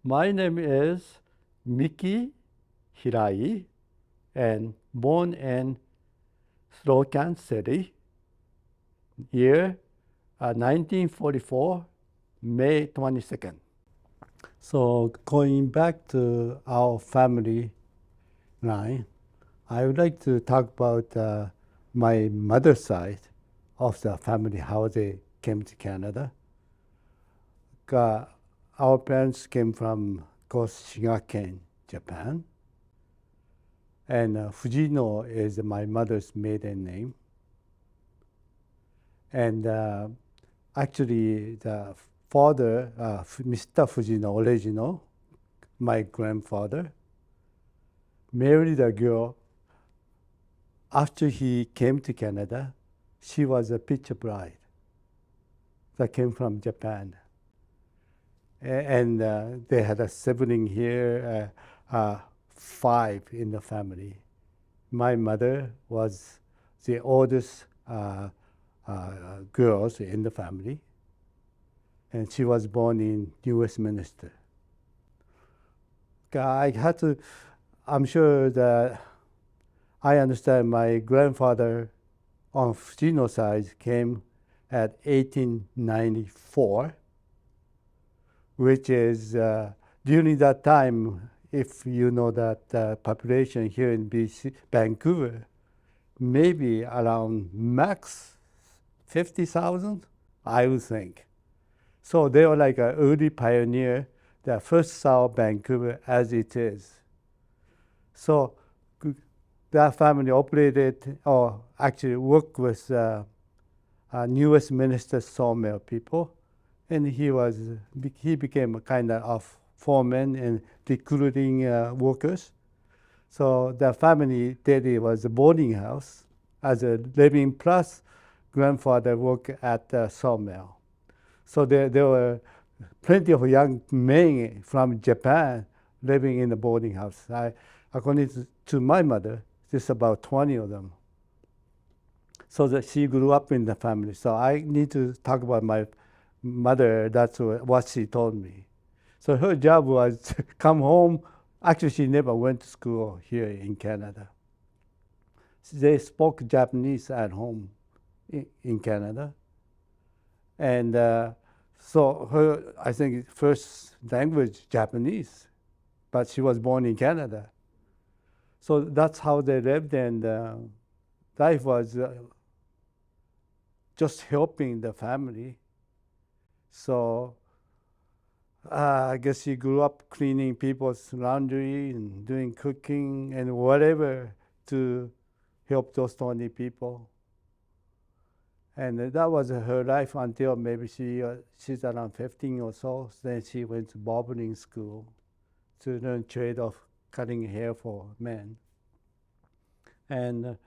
My name is Miki Hirai and born in Slocan City, year 1944, May 22nd. So going back to our family line, I would like to talk about my mother's side of the family, how they came to Canada. Our parents came from, of course, Shigaken, Japan. And Fujino is my mother's maiden name. And actually, the father, Mr. Fujino, original, my grandfather, married a girl. After he came to Canada, she was a picture bride that came from Japan. And they had a sibling here, 5 in the family. My mother was the oldest girls in the family, and she was born in Westminster. I'm sure that I understand my grandfather on Fujino side came at 1894, which is during that time, if you know that population here in BC, Vancouver, maybe around max 50,000, I would think. So they were like an early pioneer that first saw Vancouver as it is. So that family operated, or actually worked with New Westminster sawmill people, and he became a kind of foreman and recruiting workers. So the family daddy was a boarding house as a living, plus grandfather worked at the sawmill. So there were plenty of young men from Japan living in the boarding house. According to my mother, just about 20 of them. So that she grew up in the family. So I need to talk about my mother. That's what she told me. So her job was come home. Actually, she never went to school here in Canada. They spoke Japanese at home in Canada. And so her, I think, first language, Japanese, but she was born in Canada. So that's how they lived, and life was just helping the family. So I guess she grew up cleaning people's laundry and doing cooking and whatever to help those 20 people. And that was her life until maybe she's around 15 or so. Then she went to barbering school to learn trade of cutting hair for men. And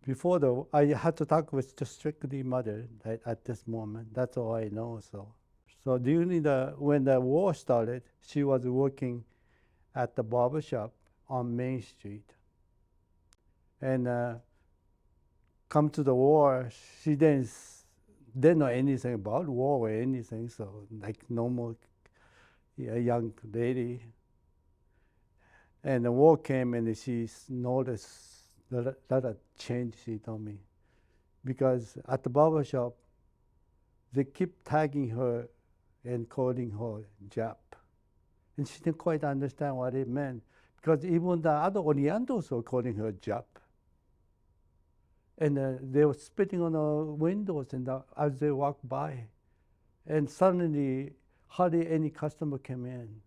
before I had to talk with just strictly mother at this moment. That's all I know. So during when the war started, she was working at the barber shop on Main Street. And come to the war, she didn't know anything about war or anything. So like normal young lady. And the war came, and she noticed a lot of change, she told me. Because at the barber shop, they keep tagging her and calling her Jap. And she didn't quite understand what it meant, because even the other Orientals were calling her Jap. And they were spitting on the windows as they walked by. And suddenly, hardly any customer came in.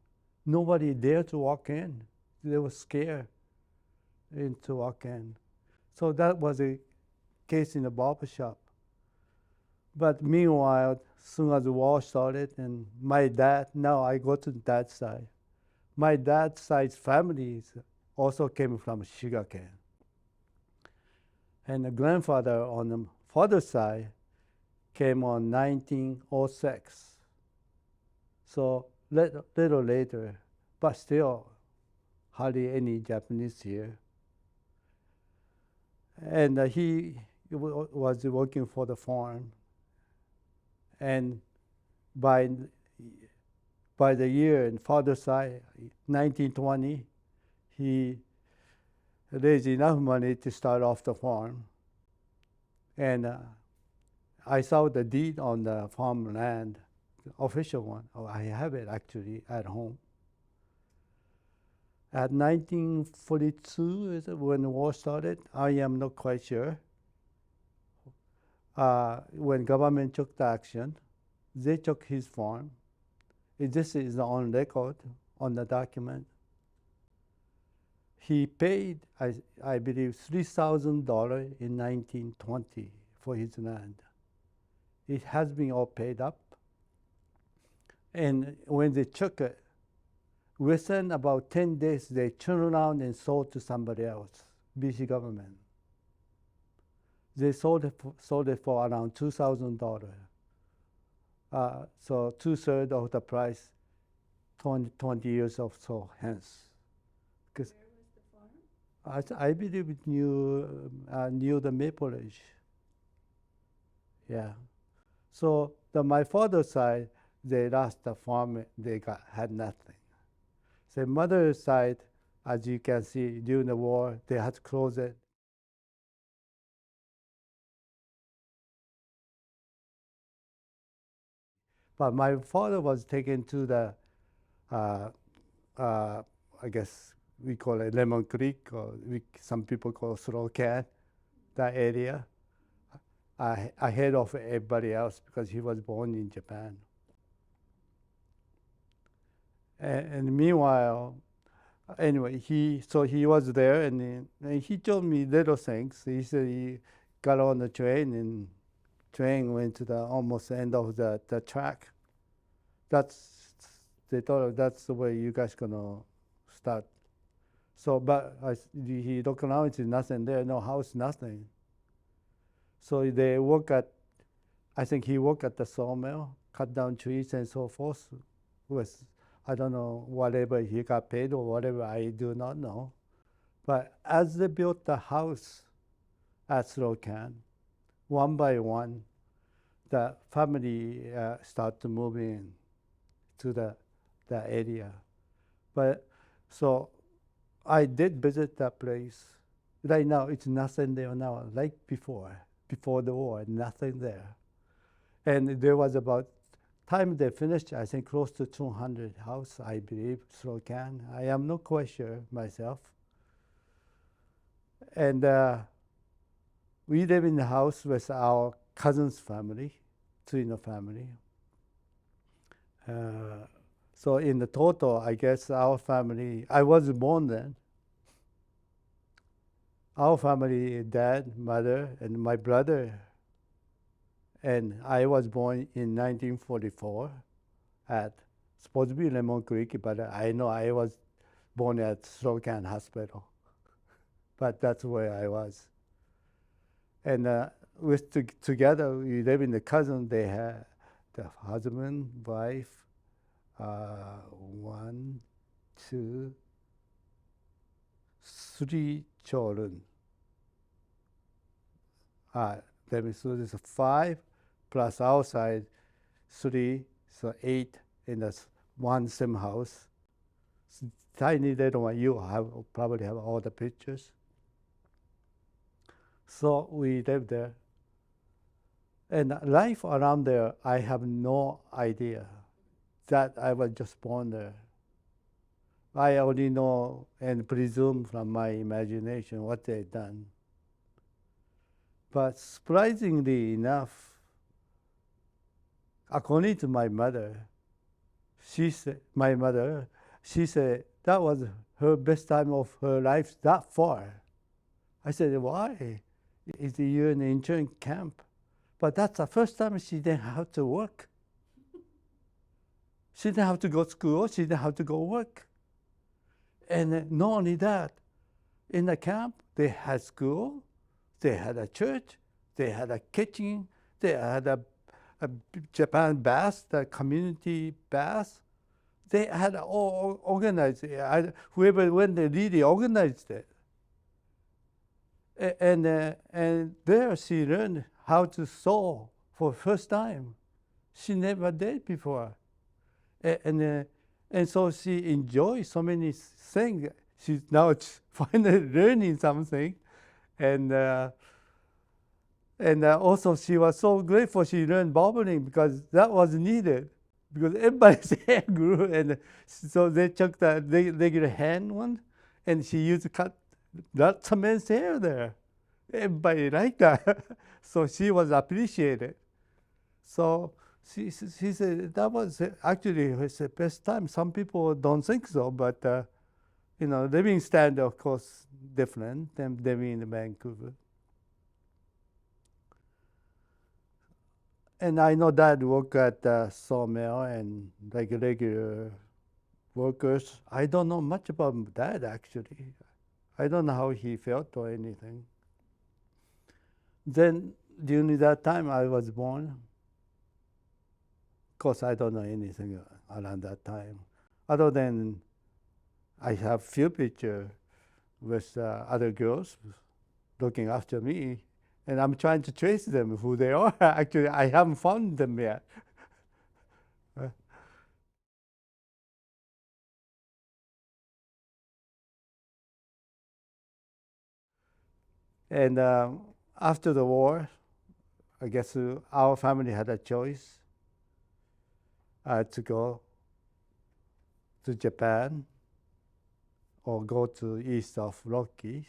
Nobody dared to walk in. They were scared to walk in. So that was a case in the barber shop. But meanwhile, as soon as the war started, and my dad, now I go to dad's side. My dad's side's families also came from sugarcane. And the grandfather on the father's side came on 1906. So little later, but still hardly any Japanese here. And he was working for the farm. And by by the year in father's side, 1920, he raised enough money to start off the farm. And I saw the deed on the farmland, the official one. Oh, I have it actually at home. At 1942 is when the war started. I am not quite sure. When government took the action, they took his farm. This is on record on the document. He paid, I believe, $3,000 in 1920 for his land. It has been all paid up. And when they took it, within about 10 days, they turned around and sold to somebody else, BC government. They sold it for around $2,000. So 2/3 of the price, 20 years or so hence. Where was the farm? I believe it near the Maple Ridge. Yeah. So my father's side, they lost the farm. They had nothing. The mother's side, as you can see, during the war, they had to close it. But my father was taken to the, I guess we call it Lemon Creek, or some people call Slocan, that area, ahead of everybody else because he was born in Japan. And meanwhile, anyway, he was there, and he told me little things. He said he got on the train, and train went to the almost end of the track. They thought that's the way you guys gonna start. So, but he looked around, it's nothing there, no house, nothing. So they work at, I think he worked at the sawmill, cut down trees and so forth. With, I don't know, whatever he got paid or whatever, I do not know. But as they built the house at Slocan, one by one, the family start to move in to the area. But so I did visit that place. Right now, it's nothing there now, like before the war, nothing there. And there was about, time they finished, I think close to 200 house, I believe, Slocan. I am not quite sure myself. And we live in the house with our cousin's family, Tsuino family. So in the total, I guess our family, I was born then. Our family, dad, mother, and my brother, and I was born in 1944 at, supposed to be Lemon Creek, but I know I was born at Slocan Hospital. But that's where I was. And together, we live in the cousin. They had the husband, wife, 1, 2, 3 children. Let me see, this is 5 plus outside 3, so 8 in this one same house. It's tiny little one. You probably have all the pictures. So we lived there. And life around there, I have no idea. That I was just born there. I only know and presume from my imagination what they've done. But surprisingly enough, according to my mother, she said that was her best time of her life that far. I said, why? Is you in the intern camp? But that's the first time she didn't have to work. She didn't have to go to school. She didn't have to go work. And not only that, in the camp, they had school, they had a church, they had a kitchen, they had a Japan bath, the community bath. They had all organized. Whoever went, they really organized it. And there she learned how to sew for first time. She never did before. And so she enjoys so many things. She's now finally learning something, and also she was so grateful she learned barbering because that was needed because everybody's hair grew, and so they took the regular hand one, and she used to cut lots of men's hair there. Everybody liked that, so she was appreciated. So she said that was actually her best time. Some people don't think so, but living standard, of course, different than living in Vancouver. And I know Dad worked at the sawmill and like regular workers. I don't know much about Dad actually. I don't know how he felt or anything. Then during that time I was born. Of course, I don't know anything around that time, other than I have few pictures with other girls looking after me, and I'm trying to trace them who they are. Actually, I haven't found them yet. And after the war, I guess our family had a choice to go to Japan or go to east of Rockies.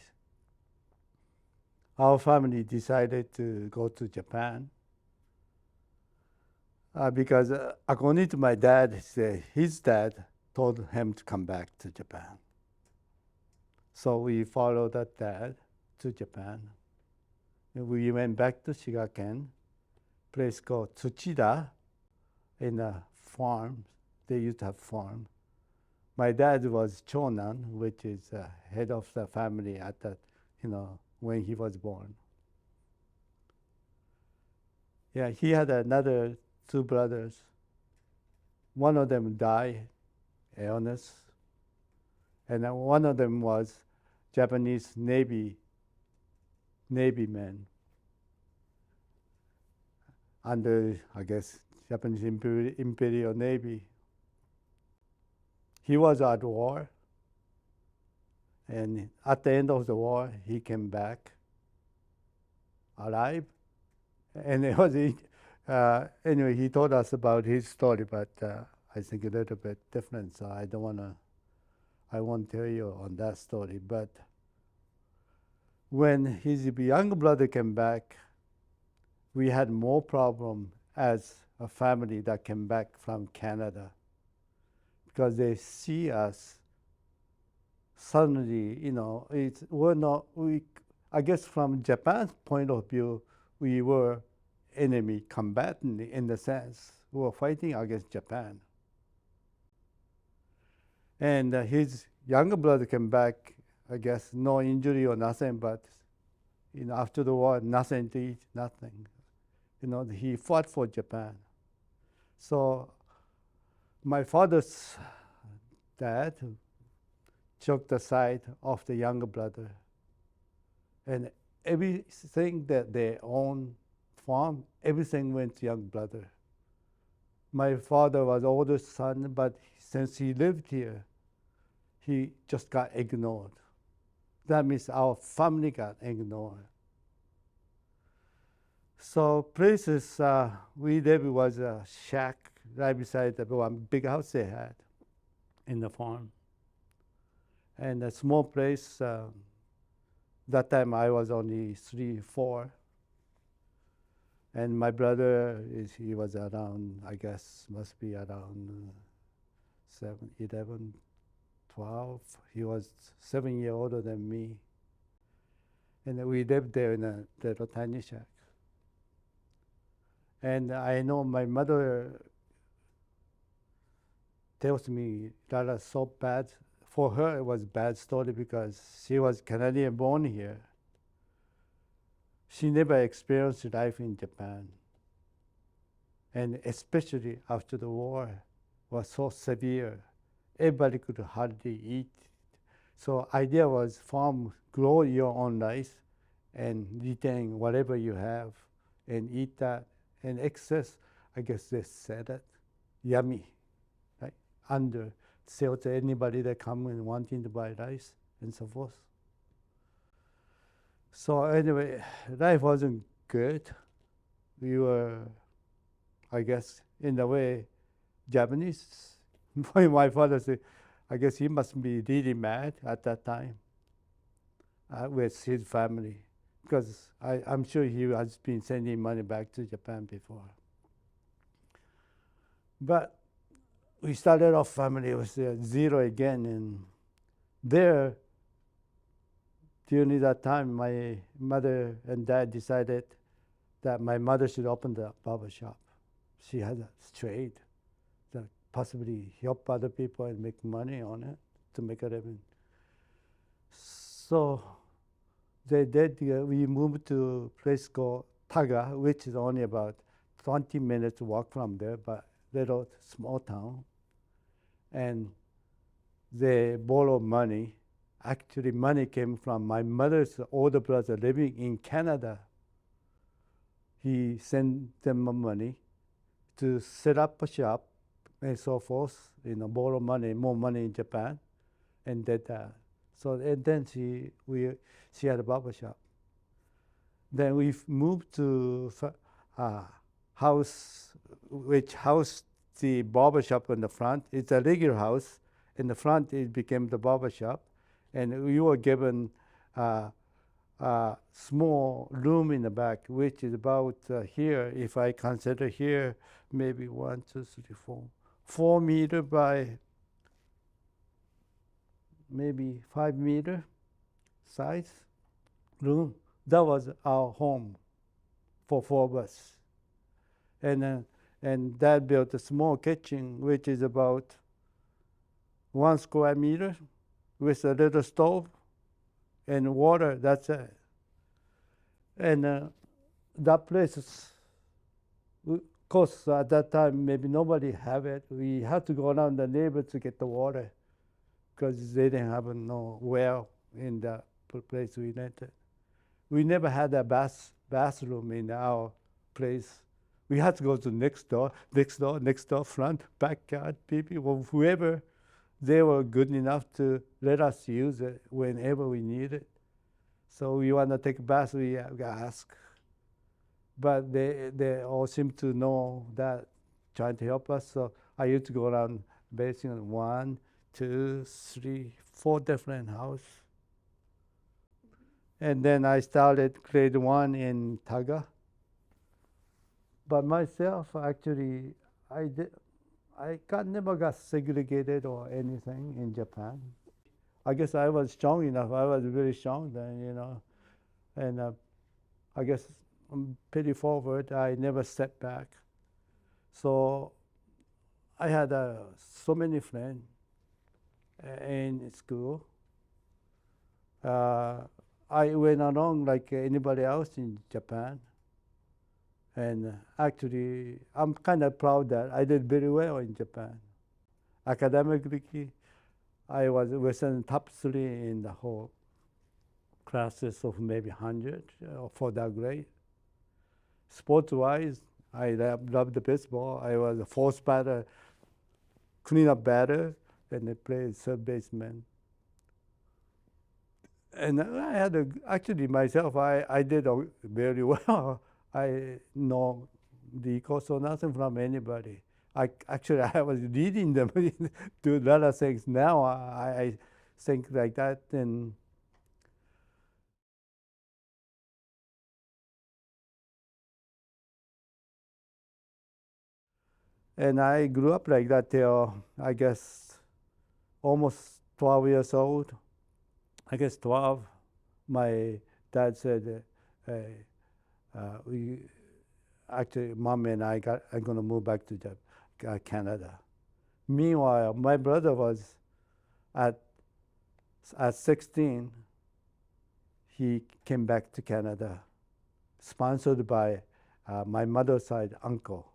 Our family decided to go to Japan because, according to my dad, his dad told him to come back to Japan. So we followed that dad to Japan. And we went back to Shigaken, place called Tsuchida, in a farm. They used to have farm. My dad was Chonan, which is head of the family at that, when he was born. Yeah, he had another two brothers. One of them died, illness, and one of them was Japanese Navy man under, I guess, Japanese Imperial Navy. He was at war, and at the end of the war, he came back alive. And it was anyway. He told us about his story, but I think a little bit different. So I won't tell you on that story. But when his younger brother came back, we had more problem as a family that came back from Canada because they see us suddenly. We're not. I guess from Japan's point of view, we were enemy combatant in the sense we were fighting against Japan. And his younger brother came back, I guess, no injury or nothing, but after the war, nothing to eat, nothing. He fought for Japan. So my father's dad took the side of the younger brother, and everything that they own farm, everything went to young brother. My father was oldest son, but since he lived here, he just got ignored. That means our family got ignored. So places we lived was a shack right beside the one big house they had in the farm. And a small place, that time I was only 3, 4. And my brother, he was around, I guess, must be around 7, 11, 12. He was 7 years older than me. And we lived there in a little tiny shack. And I know my mother tells me that was so bad. For her, it was bad story because she was Canadian born here. She never experienced life in Japan. And especially after the war was so severe, everybody could hardly eat. So idea was farm, grow your own rice and retain whatever you have and eat that. And excess, I guess they said it, yummy, right? under sell to anybody that come and wanting to buy rice and so forth. So anyway, life wasn't good. We were, I guess, in a way, Japanese. My father said, I guess he must be really mad at that time with his family, because I'm sure he has been sending money back to Japan before. But we started off family with zero again, and there, during that time, my mother and dad decided that my mother should open the barber shop. She had a trade that possibly help other people and make money on it to make a living. So they did. We moved to a place called Taga, which is only about 20 minutes walk from there, but little small town. And they borrowed money. Actually, money came from my mother's older brother living in Canada. He sent them money to set up a shop and so forth, borrow money, more money in Japan, and did that. So and then she had a barber shop. Then we moved to house, which housed the barber shop in the front. It's a regular house. In the front, it became the barber shop, and we were given a small room in the back, which is about here. If I consider here, maybe 1, 2, 3, 4, 4 meter by maybe 5 meter size room. That was our home for 4 of us. And Dad built a small kitchen, which is about 1 square meter with a little stove and water, that's it. And that place, of course, at that time, maybe nobody have it. We had to go around the neighbor to get the water because they didn't have no well in the place we rented. We never had a bathroom in our place. We had to go to next door, front, backyard, people, whoever. They were good enough to let us use it whenever we need it. So we want to take a bath, we ask. But they all seem to know that, trying to help us. So I used to go around basing on 1, 2, 3, 4 different houses. And then I started grade 1 in Taga. But myself, actually, never got segregated or anything in Japan. I guess I was strong enough. I was very strong then, and I guess I'm pretty forward. I never stepped back. So I had so many friends in school. I went along like anybody else in Japan. And actually, I'm kind of proud that I did very well in Japan. Academically, I was within top 3 in the whole classes of maybe 100 for that grade. Sports-wise, I loved the baseball. I was a fourth batter, cleanup batter, and I played third baseman. And I had actually myself, I did very well. I know the equals or nothing from anybody. I was leading them to a lot of things. Now I think like that, and I grew up like that till I guess almost 12 years old. I guess 12. My dad said, we actually, Mom and I are going to move back to Canada. Meanwhile, my brother was at 16. He came back to Canada, sponsored by my mother's side uncle.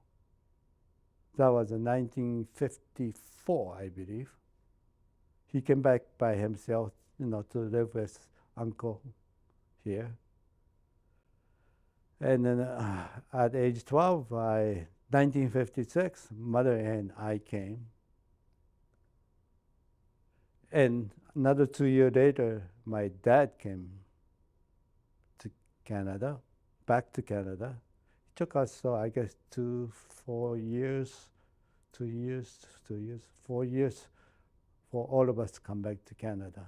That was in 1954, I believe. He came back by himself, to live with uncle here. And then at age 12, 1956, mother and I came. And another 2 years later, my dad came to Canada, back to Canada. It took us, I guess, 4 years, 4 years for all of us to come back to Canada.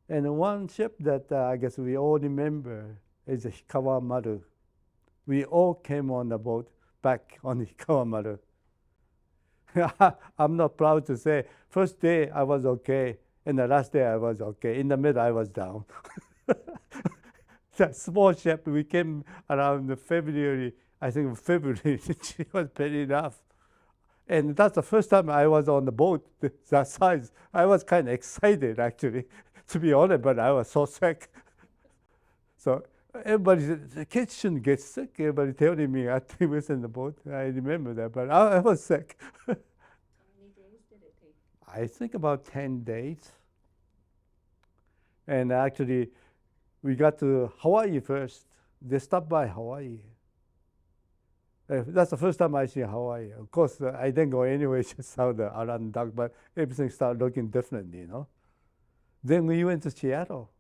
And one ship that I guess we all remember is the Hikawamaru. We all came on the boat back on the Hikawamaru. I'm not proud to say, first day I was okay, and the last day I was okay. In the middle, I was down. That small ship, we came around February, I think February, it was very rough. And that's the first time I was on the boat that size. I was kind of excited, actually, to be honest, but I was so sick. So everybody said, the kids shouldn't get sick. Everybody telling me I was in the boat. I remember that, but I was sick. How many days did it take? I think about 10 days. And actually, we got to Hawaii first. They stopped by Hawaii. That's the first time I see Hawaii. Of course, I didn't go anywhere, just saw the island duck, but everything started looking different, you know. Then we went to Seattle.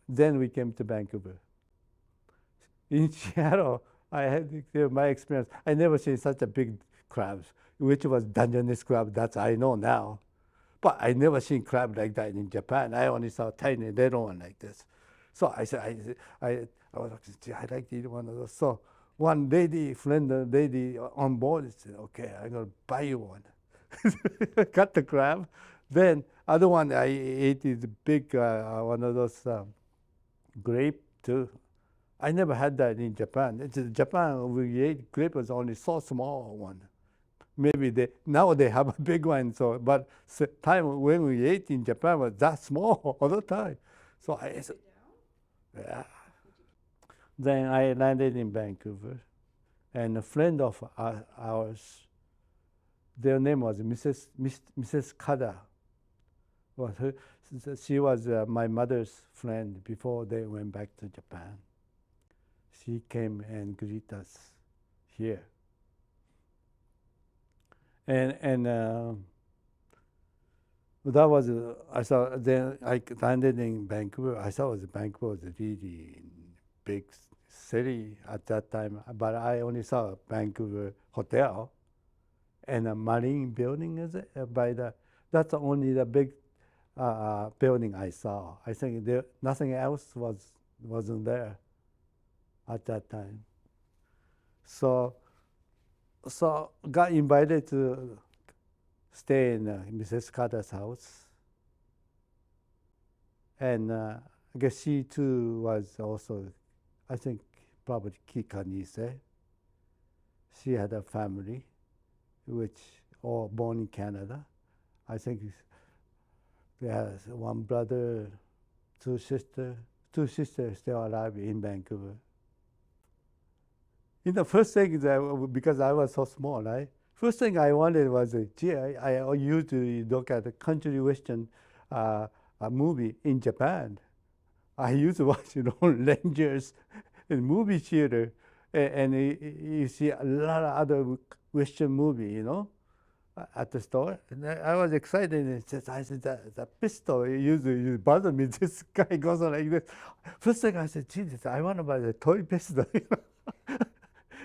Then we came to Vancouver. In Seattle, I had my experience. I never seen such a big crabs, which was Dungeness crab. That's I know now. But I never seen crab like that in Japan. I only saw tiny little one like this. So I said, I was like, gee, I'd like to eat one of those. So one lady, lady on board said, okay, I'm going to buy you one. Got the crab. Then other one I ate is big, one of those grape too. I never had that in Japan. In Japan, we ate grape was only so small one. Maybe now they have a big one. So, but the time when we ate in Japan was that small all the time. So I said, yeah. Then I landed in Vancouver, and a friend of ours, their name was Mrs. Kada. She was my mother's friend before they went back to Japan. She came and greeted us here. And that was I saw. Then I landed in Vancouver. I saw Vancouver was a really big city at that time, but I only saw Vancouver hotel and a marine building. Is it that's only the big building I saw. I think nothing else wasn't there at that time. So got invited to stay in Mrs. Carter's house. And I guess she too was also, I think, probably Kikanise. She had a family, which all born in Canada. I think they had one brother, two sisters still alive in Vancouver. The first thing that, because I was so small, right? First thing I wanted was, gee, I usually look at the country western a movie in Japan. I used to watch Rangers in movie theater, and you see a lot of other western movie, at the store. And I was excited, and I said, that pistol usually bothered me. This guy goes on like this. First thing I said, Jesus, I want to buy the toy pistol.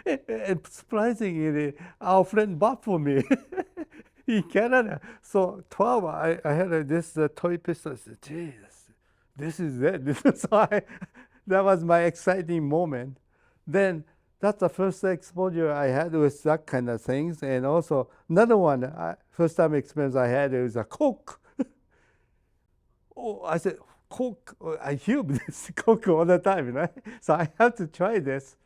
And surprisingly, our friend bought for me in Canada. So 12, I had this toy pistol. I said, Jesus, this is it. So that was my exciting moment. Then that's the first exposure I had with that kind of things. And also another one, first time experience I had was a Coke. Oh, I said, Coke. I hear this Coke all the time, right? So I have to try this.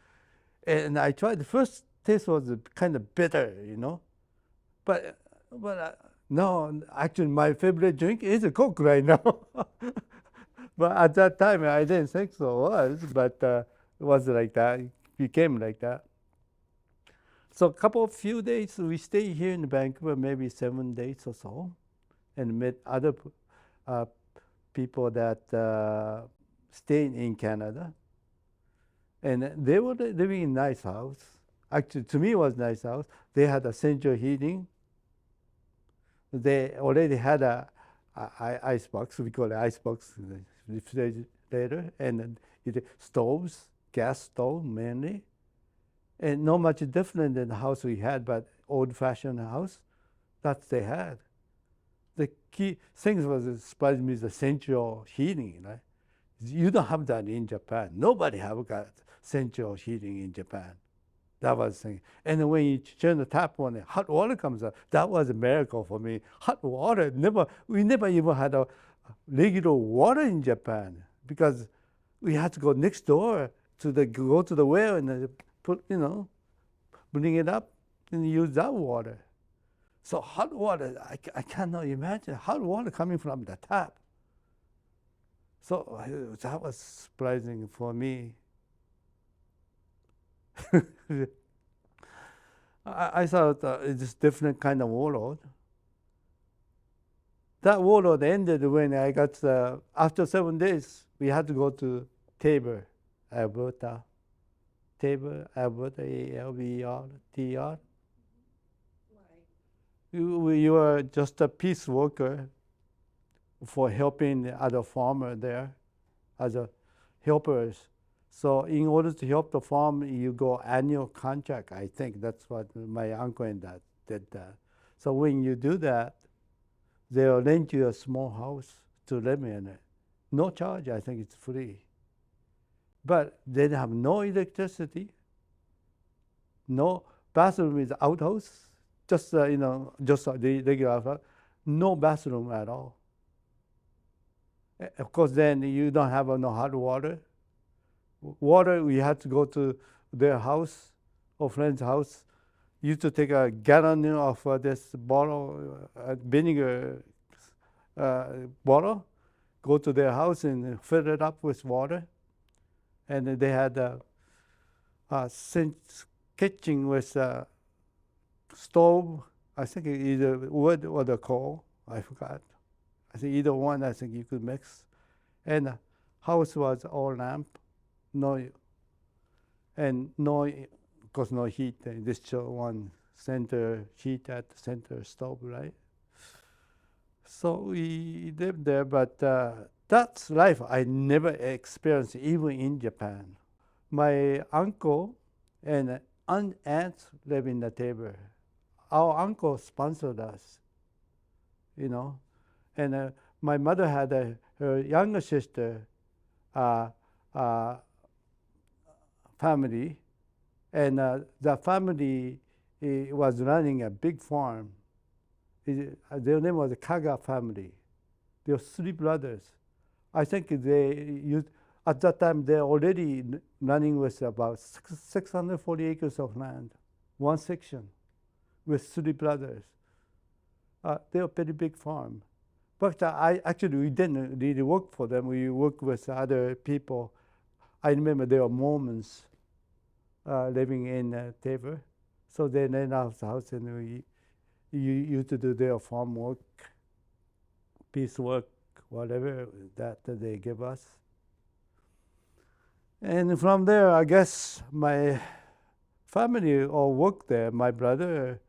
And I tried. The first taste was kind of bitter, But no, actually, my favorite drink is a Coke right now. But at that time, I didn't think so it was. But it was like that. It became like that. So few days, we stayed here in Vancouver, maybe 7 days or so, and met other people that stayed in Canada. And they were living in nice house. Actually, to me, it was nice house. They had a central heating. they already had a ice box. We call it ice box, the refrigerator, and then stoves, gas stove mainly, and not much different than the house we had, but old-fashioned house. That they had. The key things was surprised me is the central heating, right? You don't have that in Japan. Nobody have got central heating in Japan. That was the thing. And when you turn the tap on, hot water comes out. That was a miracle for me. Hot water, we never even had a regular water in Japan because we had to go next door go to the well and bring it up and use that water. So hot water, I cannot imagine hot water coming from the tap. So that was surprising for me. I thought it's a different kind of world. That world ended when I got, after 7 days, we had to go to Tabor, Alberta. Tabor, Alberta, ALBERTR. Why? You are just a peace worker for helping the other farmer there as a helpers. So in order to help the farm, you go annual contract. I think that's what my uncle and dad did that. So when you do that, they'll rent you a small house to live in it. No charge, I think it's free. But they have no electricity, no bathroom is outhouse, just the regular house, no bathroom at all. Of course, then you don't have no hot water. Water, we had to go to their house or friend's house. Used to take a gallon of this bottle, vinegar bottle, go to their house and fill it up with water. And they had a kitchen with a stove, I think either wood or the coal, I forgot. I think either one, I think you could mix. And the house was all lamp, of course, no heat. This one center heat at the center stove, right? So we lived there, but that's life I never experienced, even in Japan. My uncle and aunt live in the Tabor. Our uncle sponsored us, and my mother had her younger sister family, and the family was running a big farm. Their name was the Kaga family. There were 3 brothers. I think at that time they're already running with about 640 acres of land, one section, with 3 brothers. They're a pretty big farm. But we didn't really work for them. We worked with other people. I remember there were Mormons living in Tabor. So they ran out of the house and we used to do their farm work, piece work, whatever that they give us. And from there, I guess my family all worked there. My brother,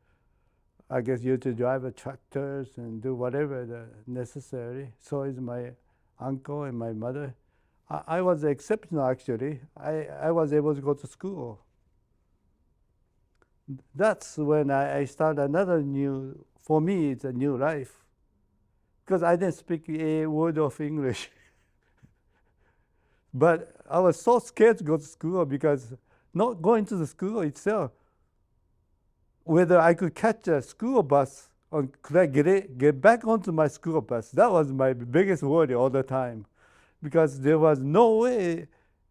I guess, used to drive tractors and do whatever necessary. So is my uncle and my mother. I was exceptional, actually. I was able to go to school. That's when I started another for me, it's a new life. Because I didn't speak a word of English. But I was so scared to go to school because not going to the school itself, whether I could catch a school bus or could I get back onto my school bus, that was my biggest worry all the time. Because there was no way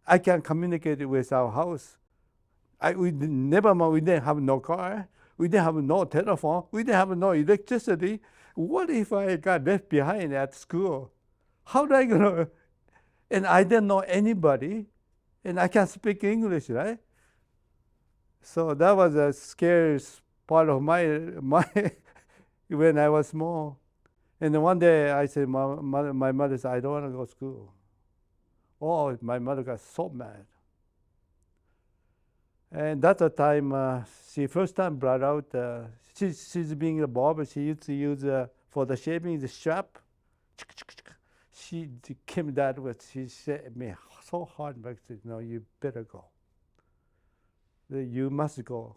I can communicate with our house. We didn't have no car, we didn't have no telephone, we didn't have no electricity. What if I got left behind at school? How do I gonna? And I didn't know anybody, and I can't speak English, right? So that was the scariest part of my when I was small. And then one day I said, my mother said, I don't want to go to school. Oh, my mother got so mad. And that's the time she first time brought out, she's being a barber, she used to use for the shaving the strap. She came that way. She said me so hard, but said, "No, you better go. You must go."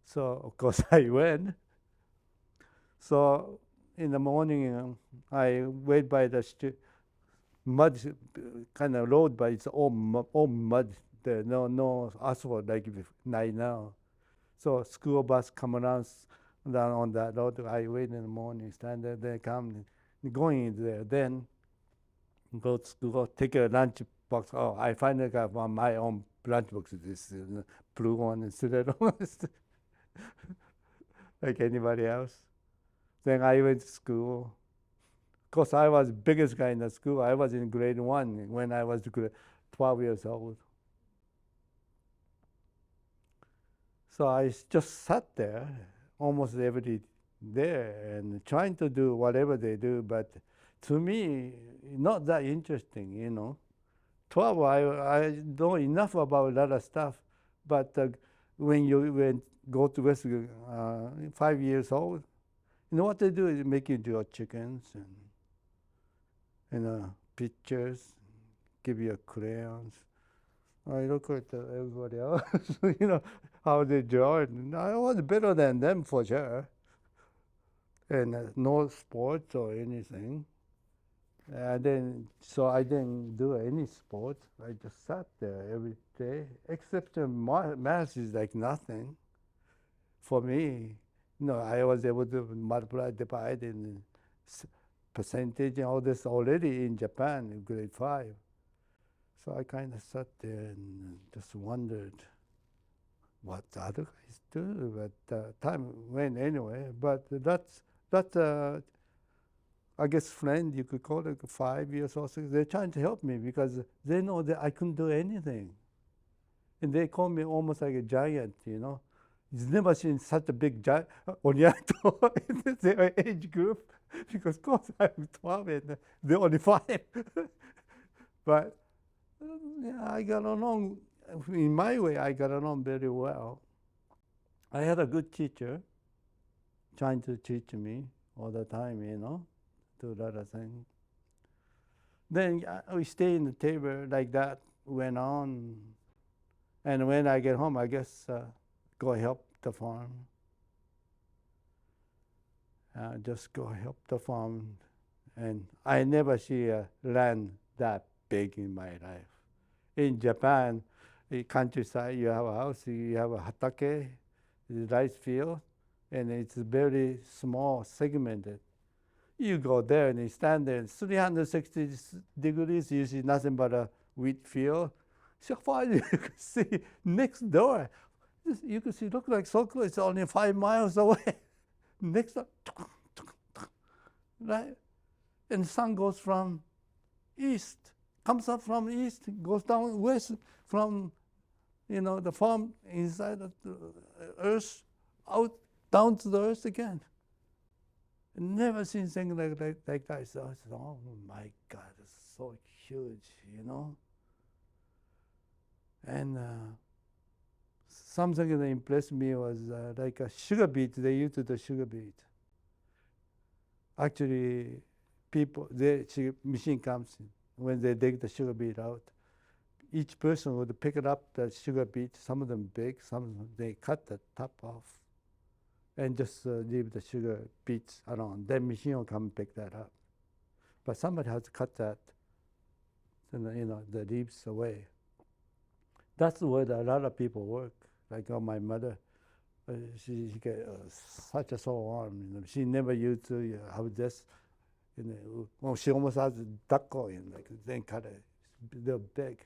So of course I went. So in the morning, I wait by the mud kind of road, but it's all mud. There no asphalt like right now. So school bus come around down on that road. I wait in the morning, stand there, they come, going in there. Then go to school, take a lunch box. Oh, I finally got my own lunch box. This blue one instead of like anybody else. Then I went to school. Of course, I was biggest guy in the school. I was in grade 1 when I was 12 years old. So I just sat there almost every day and trying to do whatever they do, but to me, not that interesting, 12, I know enough about a lot of stuff, but when you go to West, 5 years old, you know what they do is make you draw chickens and pictures, give you crayons. I look at everybody else, how they draw it. I was better than them for sure. And no sports or anything. So I didn't do any sports. I just sat there every day, except math is like nothing for me. I was able to multiply, divide, and percentage and all this already in Japan in grade 5. So I kind of sat there and just wondered what the other guys do. But time went anyway. But that's I guess friend, you could call it 5 years or 6. They're trying to help me because they know that I couldn't do anything. And they call me almost like a giant, You've never seen such a big giant Onyato in their age group because, of course, I'm 12 and they're only 5. But yeah, I got along, in my way, I got along very well. I had a good teacher trying to teach me all the time, do a lot of things. Then we stay in the table like that, went on. And when I get home, I guess go help the farm. Just go help the farm. And I never see a land that big in my life. In Japan, in countryside, you have a house, you have a hatake, rice field, and it's very small, segmented. You go there and you stand there, 360 degrees, you see nothing but a wheat field. So far you can see next door. You can see, look like so close, it's only 5 miles away. Next door, right? And the sun goes from east, comes up from east, goes down west from, the farm inside of the earth, out, down to the earth again. Never seen things like that. So I said, oh my God, it's so huge, And something that impressed me was like a sugar beet. They used the sugar beet. Actually, machine comes in. When they dig the sugar beet out, each person would pick it up, the sugar beet, some of them big, some of them, they cut the top off and just leave the sugar beets around. Then machine will come and pick that up. But somebody has to cut that, the leaves away. That's the way that a lot of people work. Like my mother, she got such a sore arm. She never used to have this. Well, she almost has a duck going, then cut it. They're big.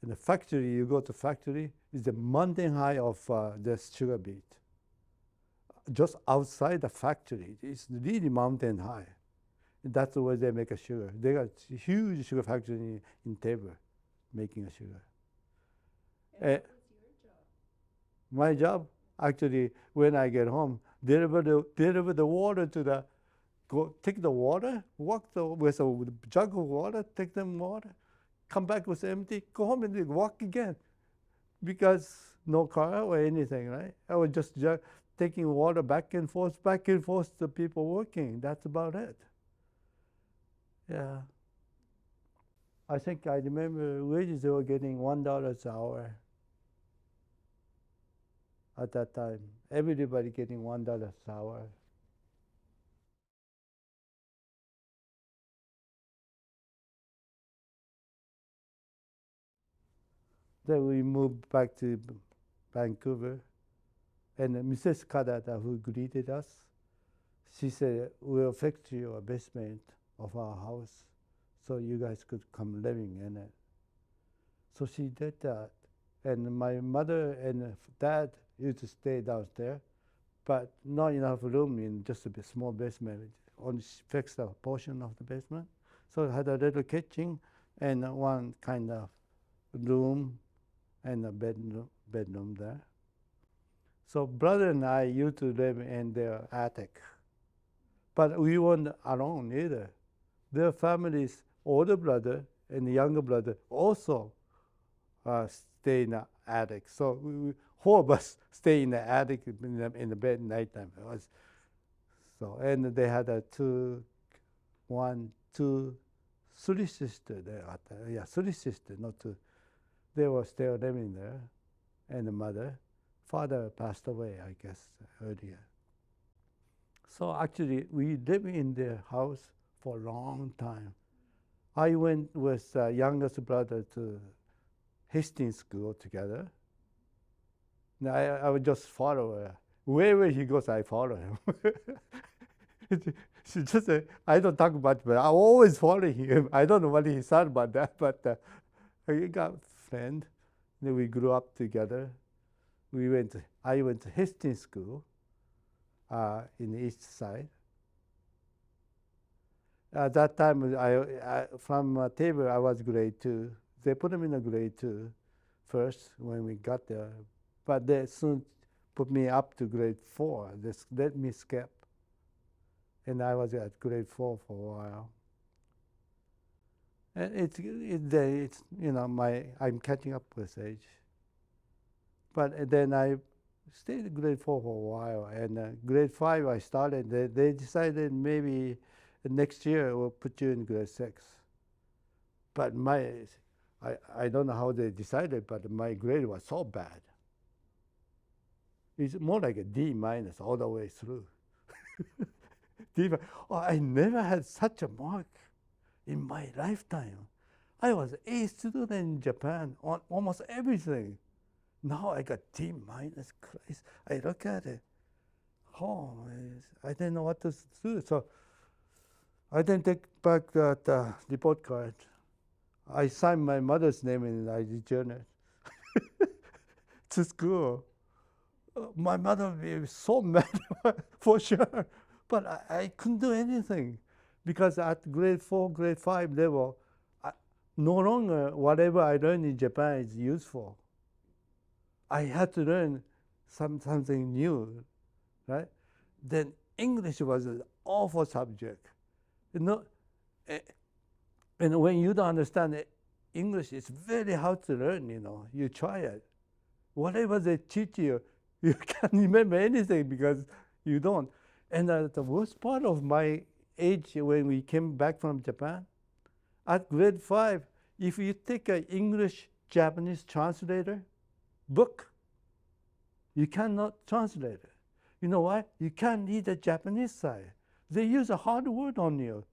In the factory, you go to factory, it's the mountain high of this sugar beet. Just outside the factory, it's really mountain high. And that's the way they make a sugar. They got a huge sugar factory in Tabor, making a sugar. And what was your job? My job, actually, when I get home, deliver the water to take the water, walk with a jug of water, take them water, come back with empty, go home and walk again. Because no car or anything, right? I would just taking water back and forth to people working. That's about it. Yeah. I think I remember wages they were getting $1 an hour at that time. Everybody getting $1 an hour. Then we moved back to Vancouver, and Mrs. Kadata, who greeted us, she said, "We'll fix you a basement of our house, so you guys could come living in it." So she did that, and my mother and dad used to stay downstairs, but not enough room in just a small basement. Only fixed a portion of the basement, so it had a little kitchen and one kind of room and a bedroom there. So brother and I used to live in their attic, but we weren't alone either. Their families, older brother and the younger brother, also stay in the attic. So four of us stay in the attic in the bed nighttime. It was so, and they had three sisters there. Yeah, three sisters, not two. They were still living there, and the mother. Father passed away, I guess, earlier. So actually, we lived in their house for a long time. I went with youngest brother to Hastings School together. Now, I would just follow her. Wherever he goes, I follow him. She just I don't talk much, but I always follow him. I don't know what he thought about that, but we got friends. Then we grew up together. I went to Hastings School in the east side. At that time, from Tabor, I was grade 2. They put him in a grade 2 first when we got there, but they soon put me up to grade 4. They let me skip, and I was at grade 4 for a while. And it's I'm catching up with age. But then I stayed in grade 4 for a while, and grade 5 I started. They decided maybe next year we'll put you in grade 6. But I don't know how they decided, but my grade was so bad. It's more like a D minus all the way through. I never had such a mark in my lifetime. I was A student in Japan on almost everything. Now I got D minus. Christ, I look at it. Oh, I didn't know what to do. So I didn't take back that report card. I signed my mother's name and I returned it to school. My mother would be so mad for sure, but I couldn't do anything because at grade 4, grade 5 level, no longer whatever I learned in Japan is useful. I had to learn something new, right? Then English was an awful subject. And when you don't understand it, English, it's very hard to learn, You try it. Whatever they teach you, you can't remember anything because you don't. And the worst part of my age when we came back from Japan, at grade 5, if you take an English-Japanese translator book, you cannot translate it. You know why? You can't read the Japanese side. They use a hard word on you.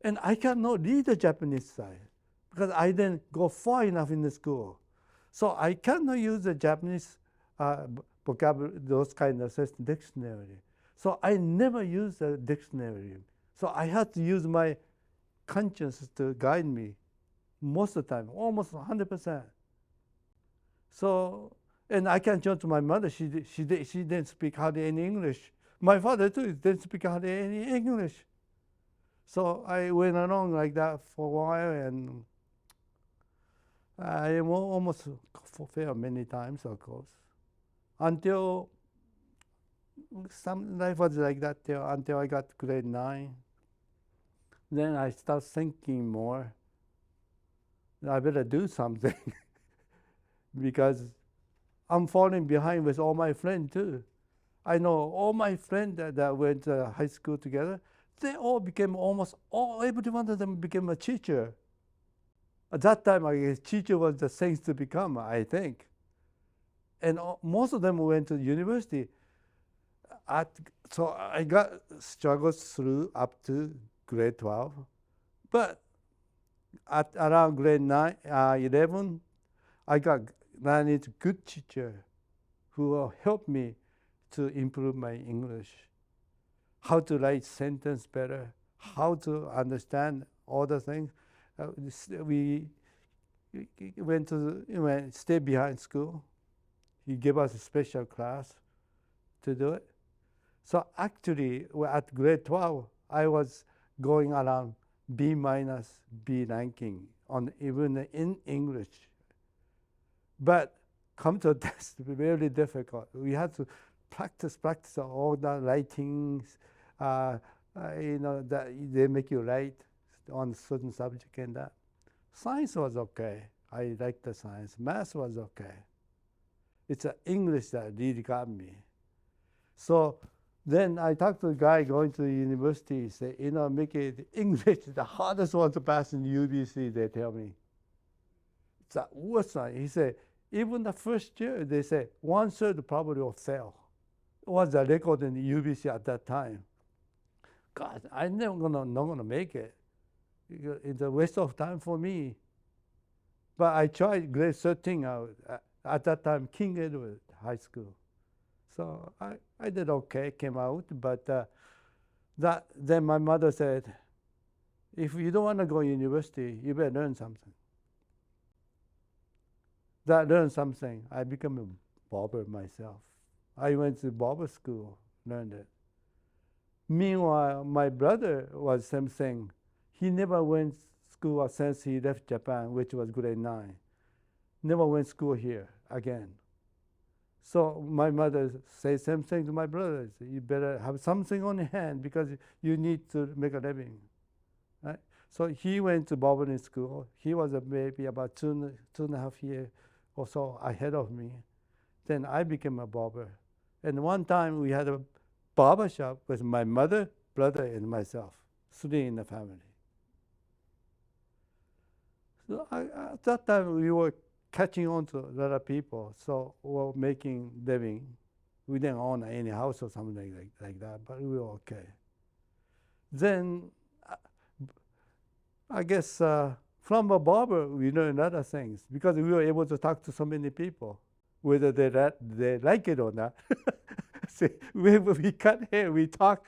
And I cannot read the Japanese side because I didn't go far enough in the school. So I cannot use the Japanese vocabulary, those kind of dictionary. So I never use a dictionary. So I had to use my conscience to guide me most of the time, almost 100%. So, and I can turn to my mother. She didn't speak hardly any English. My father too didn't speak hardly any English. So I went along like that for a while, and I almost failed many times, of course, until some life was like that until I got grade 9. Then I start thinking more. I better do something because I'm falling behind with all my friends too. I know all my friends that went to high school together, they all became every one of them became a teacher. At that time, I guess teacher was the thing to become, I think. And most of them went to university. So I got struggled through up to grade 12. But at around grade 11, I need a good teacher who will help me to improve my English, how to write sentence better, how to understand all the things. We went to stay behind school. He gave us a special class to do it. So actually, at grade 12, I was going around B minus B ranking on even in English. But come to test, very difficult. We had to practice all the writings. That they make you write on certain subject and that. Science was okay. I liked the science. Math was okay. It's English that really got me. So then I talked to a guy going to the university. He said, Miki, the English is the hardest one to pass in UBC, they tell me. It's the worst one. He said, even the first year, they say 1/3 probably will fail. It was the record in the UBC at that time. God, I'm not gonna make it. It's a waste of time for me. But I tried grade 13 out. At that time, King Edward High School. So I did okay, came out. But then my mother said, if you don't want to go to university, you better learn something. Learn something. I became a barber myself. I went to barber school, learned it. Meanwhile, my brother was same thing. He never went school since he left Japan, which was grade 9. Never went school here again. So my mother says same thing to my brothers. You better have something on hand because you need to make a living. Right? So he went to barbering school. He was maybe about two and a half years or so ahead of me. Then I became a barber. And one time we had a barber shop with my mother, brother, and myself, 3 in the family. So at that time we were catching on to a lot of people, so we were making living. We didn't own any house or something like that, but we were okay. Then I guess from a barber we learned other things because we were able to talk to so many people, whether they like it or not. See, we cut hair, we talk.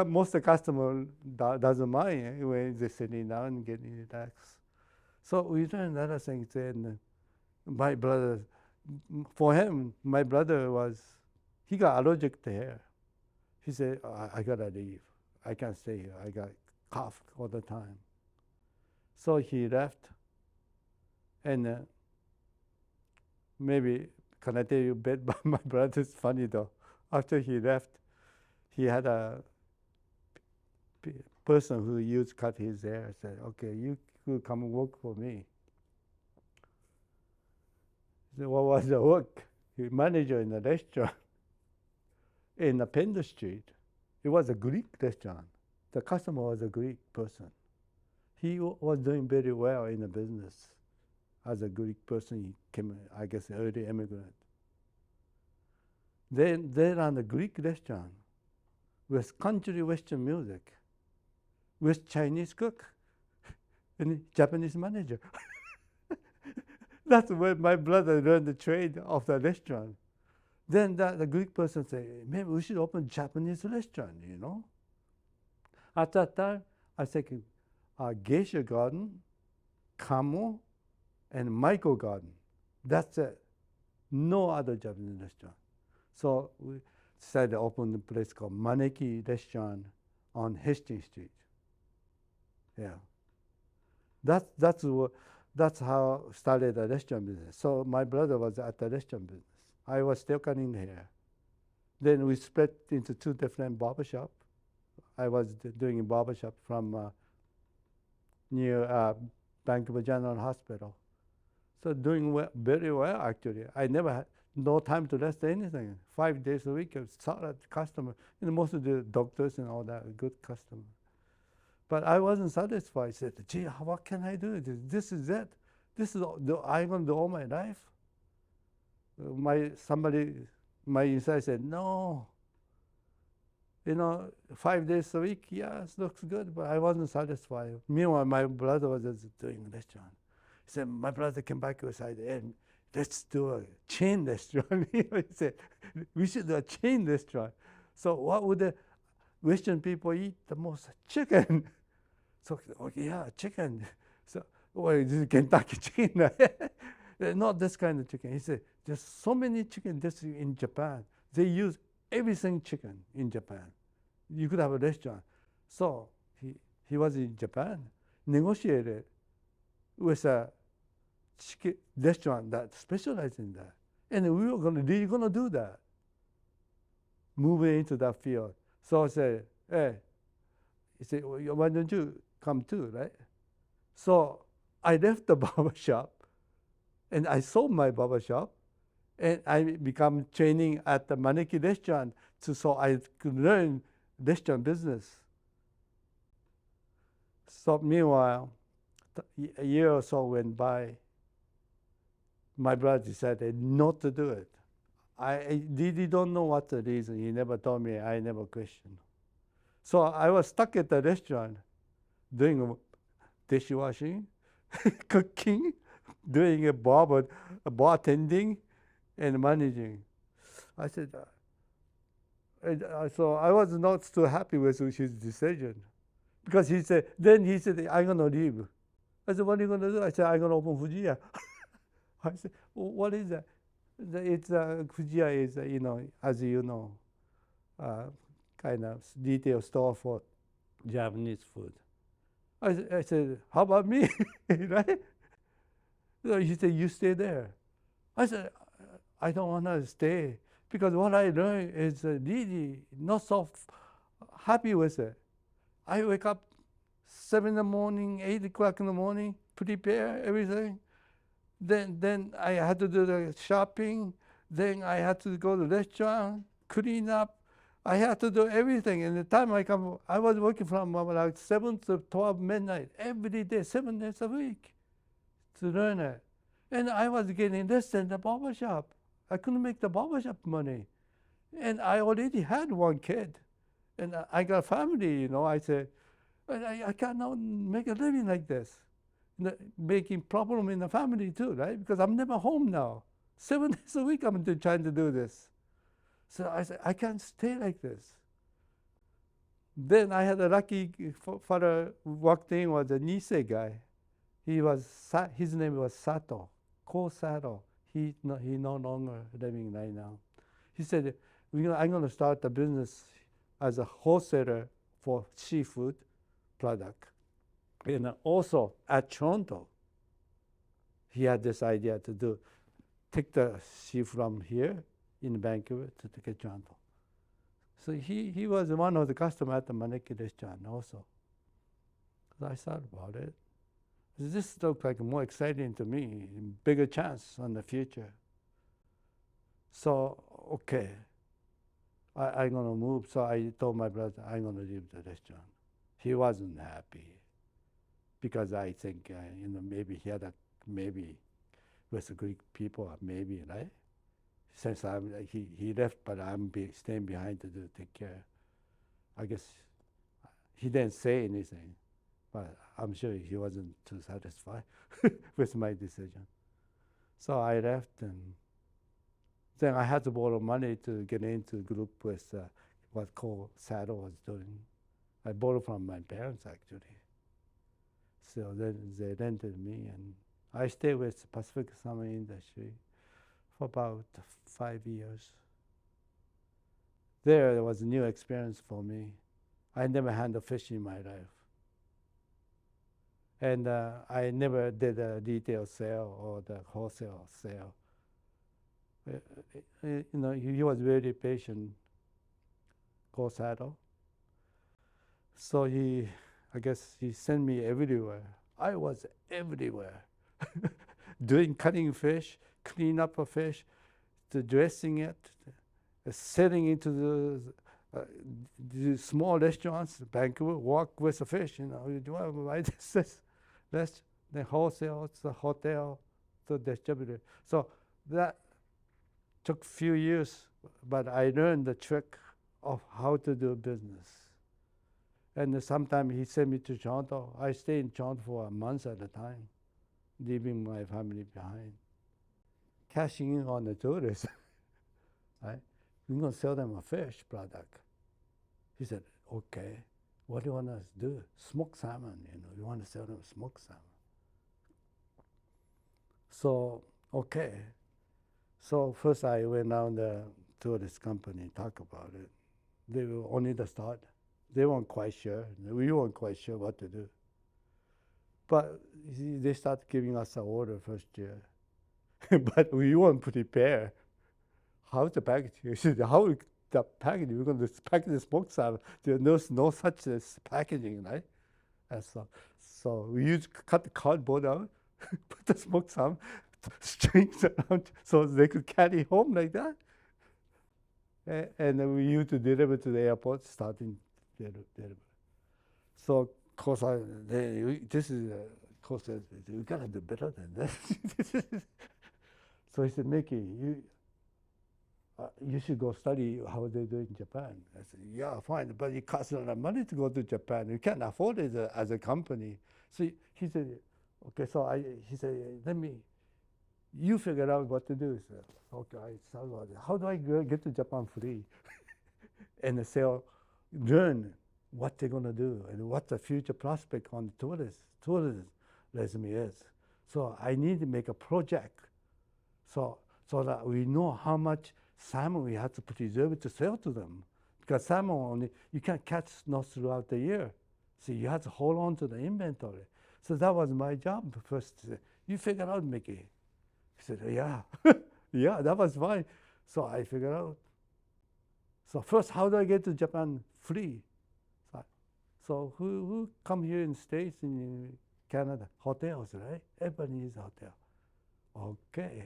Most of the customer doesn't mind when they're sitting down and getting relaxed. So we learned other things. And my brother, for him, my brother he got allergic to hair. He said, I gotta leave. I can't stay here. I got cough all the time. So he left. And maybe, can I tell you a bit about my brother? It's funny though. After he left, he had a person who used to cut his hair said, okay, you could come and work for me. So what was the work? He manager in a restaurant in Pender Street. It was a Greek restaurant. The customer was a Greek person. He was doing very well in the business. As a Greek person, he came, I guess, early immigrant. Then they ran a Greek restaurant with country Western music, with Chinese cook and Japanese manager. That's where my brother learned the trade of the restaurant. Then the Greek person said, maybe we should open Japanese restaurant, At that time, I think Geisha Garden, Kamo, and Michael Garden. That's it. No other Japanese restaurant. So we decided to open a place called Maneki Restaurant on Hastings Street. Yeah. That's how I started the restaurant business. So my brother was at the restaurant business. I was still cutting hair. Then we split into 2 different barbershop. I was doing a barbershop from near Vancouver General Hospital. So doing very well actually. I never no time to rest anything. 5 days a week, solid customer. Most of the doctors and all that, good customer. But I wasn't satisfied. I said, gee, what can I do? This is it. This is I'm going to do all my life. My inside said, no. 5 days a week, yes, looks good, but I wasn't satisfied. Meanwhile, my brother was just doing a restaurant. He said, my brother came back beside and let's do a chain restaurant. He said, we should do a chain restaurant. So what would the Western people eat the most? Chicken. So, yeah, chicken. So, this is Kentucky chicken, right? Not this kind of chicken. He said, there's so many chicken just in Japan. They use everything chicken in Japan. You could have a restaurant. So he was in Japan, negotiated with a chicken restaurant that specialized in that. And we were really going to do that, moving into that field. So I said, hey, he said, well, why don't you come too, right? So I left the barber shop and I sold my barber shop and I become training at the Maneki restaurant so I could learn restaurant business. So meanwhile, a year or so went by. My brother decided not to do it. I really don't know what the reason. He never told me. I never questioned. So I was stuck at the restaurant doing dishwashing, cooking, doing bartending, and managing. I said, so I was not so happy with his decision. Because he said, I'm going to leave. I said, what are you going to do? I said, I'm going to open Fujiya. I said, well, what is that? It's Fujiya is, as you know, kind of retail store for Japanese food. I said, how about me? Right? So he said, you stay there. I said, I don't want to stay because what I learned is really not so happy with it. I wake up 7 in the morning, 8 o'clock in the morning, prepare everything. Then I had to do the shopping. Then I had to go to the restaurant, clean up. I had to do everything. And the time I come, I was working from like 7 to 12 midnight every day, 7 days a week to learn it. And I was getting less than the barbershop. I couldn't make the barbershop money. And I already had one kid. And I got family, I said, I cannot make a living like this. Making problem in the family too, right? Because I'm never home now. 7 days a week I'm trying to do this. So I said, I can't stay like this. Then I had a lucky father walked in, was a Nisei guy. His name was Sato, Ko Sato. He no longer living right now. He said, I'm going to start a business as a wholesaler for seafood product. And also at Toronto, he had this idea to take the seafood from here in Vancouver to take it to Toronto. So he was one of the customers at the Maneki restaurant also. So I thought about it. This looked like more exciting to me, bigger chance on the future. So, okay, I'm going to move. So I told my brother, I'm going to leave the restaurant. He wasn't happy because I think, maybe he had maybe with the Greek people, maybe, right? Since he left, but I'm staying behind to take care. I guess he didn't say anything, but I'm sure he wasn't too satisfied with my decision. So I left, and then I had to borrow money to get into group with what called Saddle was doing. I borrowed from my parents, actually. So then they rented me, and I stayed with Pacific Salmon Industry for about 5 years. There was a new experience for me. I never handled fish in my life. And I never did a retail sale or the wholesale sale. He was very patient, Kosato. So I guess he sent me everywhere. I was everywhere, cutting fish, clean up a fish, to dressing it, selling into the small restaurants, Vancouver, walk with the fish, you know, you do buy this, the wholesale, the hotel, the distributor. So that took a few years, but I learned the trick of how to do business. And sometimes he sent me to Toronto. I stayed in Toronto for a month at a time, leaving my family behind. Cashing in on the tourists, right? We're going to sell them a fish product. He said, okay, what do you want us to do? Smoked salmon, you know, you want to sell them smoked salmon. So, okay. So first I went down to this company, talk about it. They were only the start. They weren't quite sure. We weren't quite sure what to do. But they started giving us an order first year. But we weren't prepared. How to package it? How the packaging? We're going to package the smoked salmon. There's no such as packaging, right? And so we used cut the cardboard out, put the smoked salmon, strings around so they could carry home like that. And then we used to deliver to the airport, starting deliver. So of course, this is of course we gotta do better than this. So he said, Miki, you should go study how they do in Japan. I said, yeah, fine, but it costs a lot of money to go to Japan. You can't afford it as a company. So he said, okay, so he said, you figure out what to do. So, okay, I thought about it. How do I get to Japan free? And learn what they're going to do and what the future prospect on the tourism resume is. So I need to make a project so that we know how much salmon we have to preserve to sell to them. Because salmon only, you can't catch not throughout the year. So you have to hold on to the inventory. So that was my job first. You figure out, Miki. He said, yeah, yeah, that was fine. So I figured out. So first, how do I get to Japan free? So who come here in States, in Canada? Hotels, right? Everybody needs a hotel. Okay.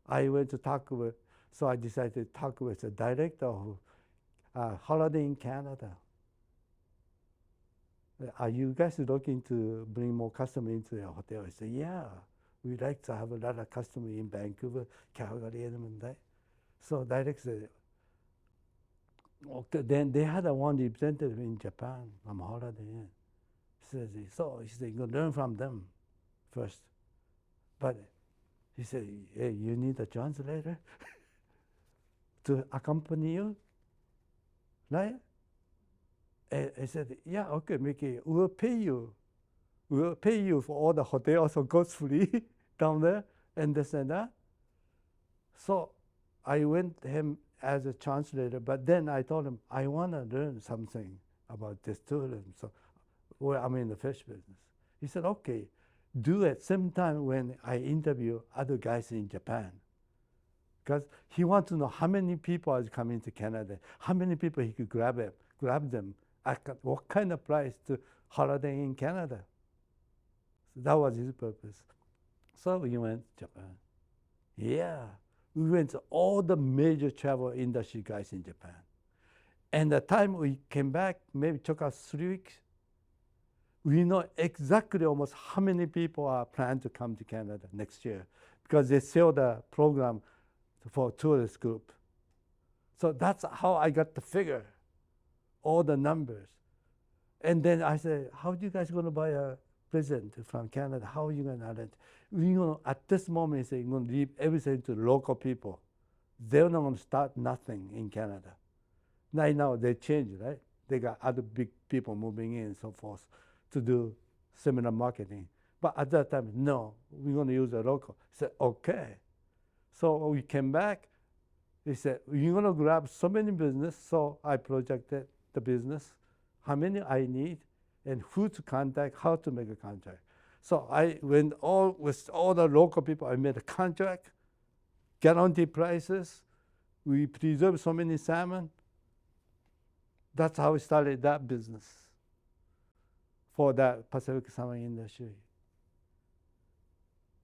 I went to talk with, so I decided to talk with the director of Holiday in Canada. Are you guys looking to bring more customers into your hotel? I said, yeah. We like to have a lot of customers in Vancouver, Calgary, Edmonton. So director said, okay, then they had one representative in Japan from Holiday Inn. He said, you're going to learn from them first. But he said, hey, you need a translator to accompany you, right? And I said, yeah, okay, Miki, we'll pay you. We'll pay you for all the hotels, so goes free down there, and this and that. So I went to him as a translator, but then I told him, I want to learn something about this tourism. So I'm in the fish business. He said, okay, do it same time when I interview other guys in Japan. Because he wants to know how many people are coming to Canada, how many people he could grab them, at what kind of price to holiday in Canada. So that was his purpose. So we went to Japan. Yeah, we went to all the major travel industry guys in Japan. And the time we came back, maybe took us 3 weeks. We know exactly almost how many people are planned to come to Canada next year because they sell the program for tourist group. So that's how I got the figure, all the numbers. And then I said, how are you guys going to buy a present from Canada? How are you going to arrange? At this moment, you're going to leave everything to local people. They're not going to start nothing in Canada. Now they changed, right? They got other big people moving in and so forth to do similar marketing. But at that time, no, we're going to use a local. I said, okay. So we came back. He said, you're going to grab so many business. So I projected the business, how many I need, and who to contact, how to make a contract. So I went with all the local people. I made a contract, guaranteed prices. We preserved so many salmon. That's how we started that business for that Pacific salmon industry.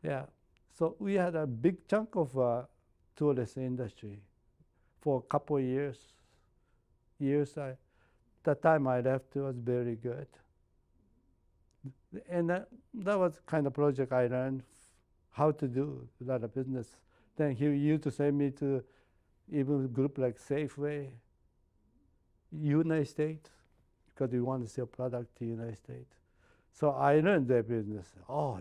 Yeah. So we had a big chunk of tourist industry for a couple of years. The time I left was very good. And that was kind of project I learned how to do a lot of business. Then he used to send me to even group like Safeway, United States, because we want to sell product to United States. So I learned their business. Oh,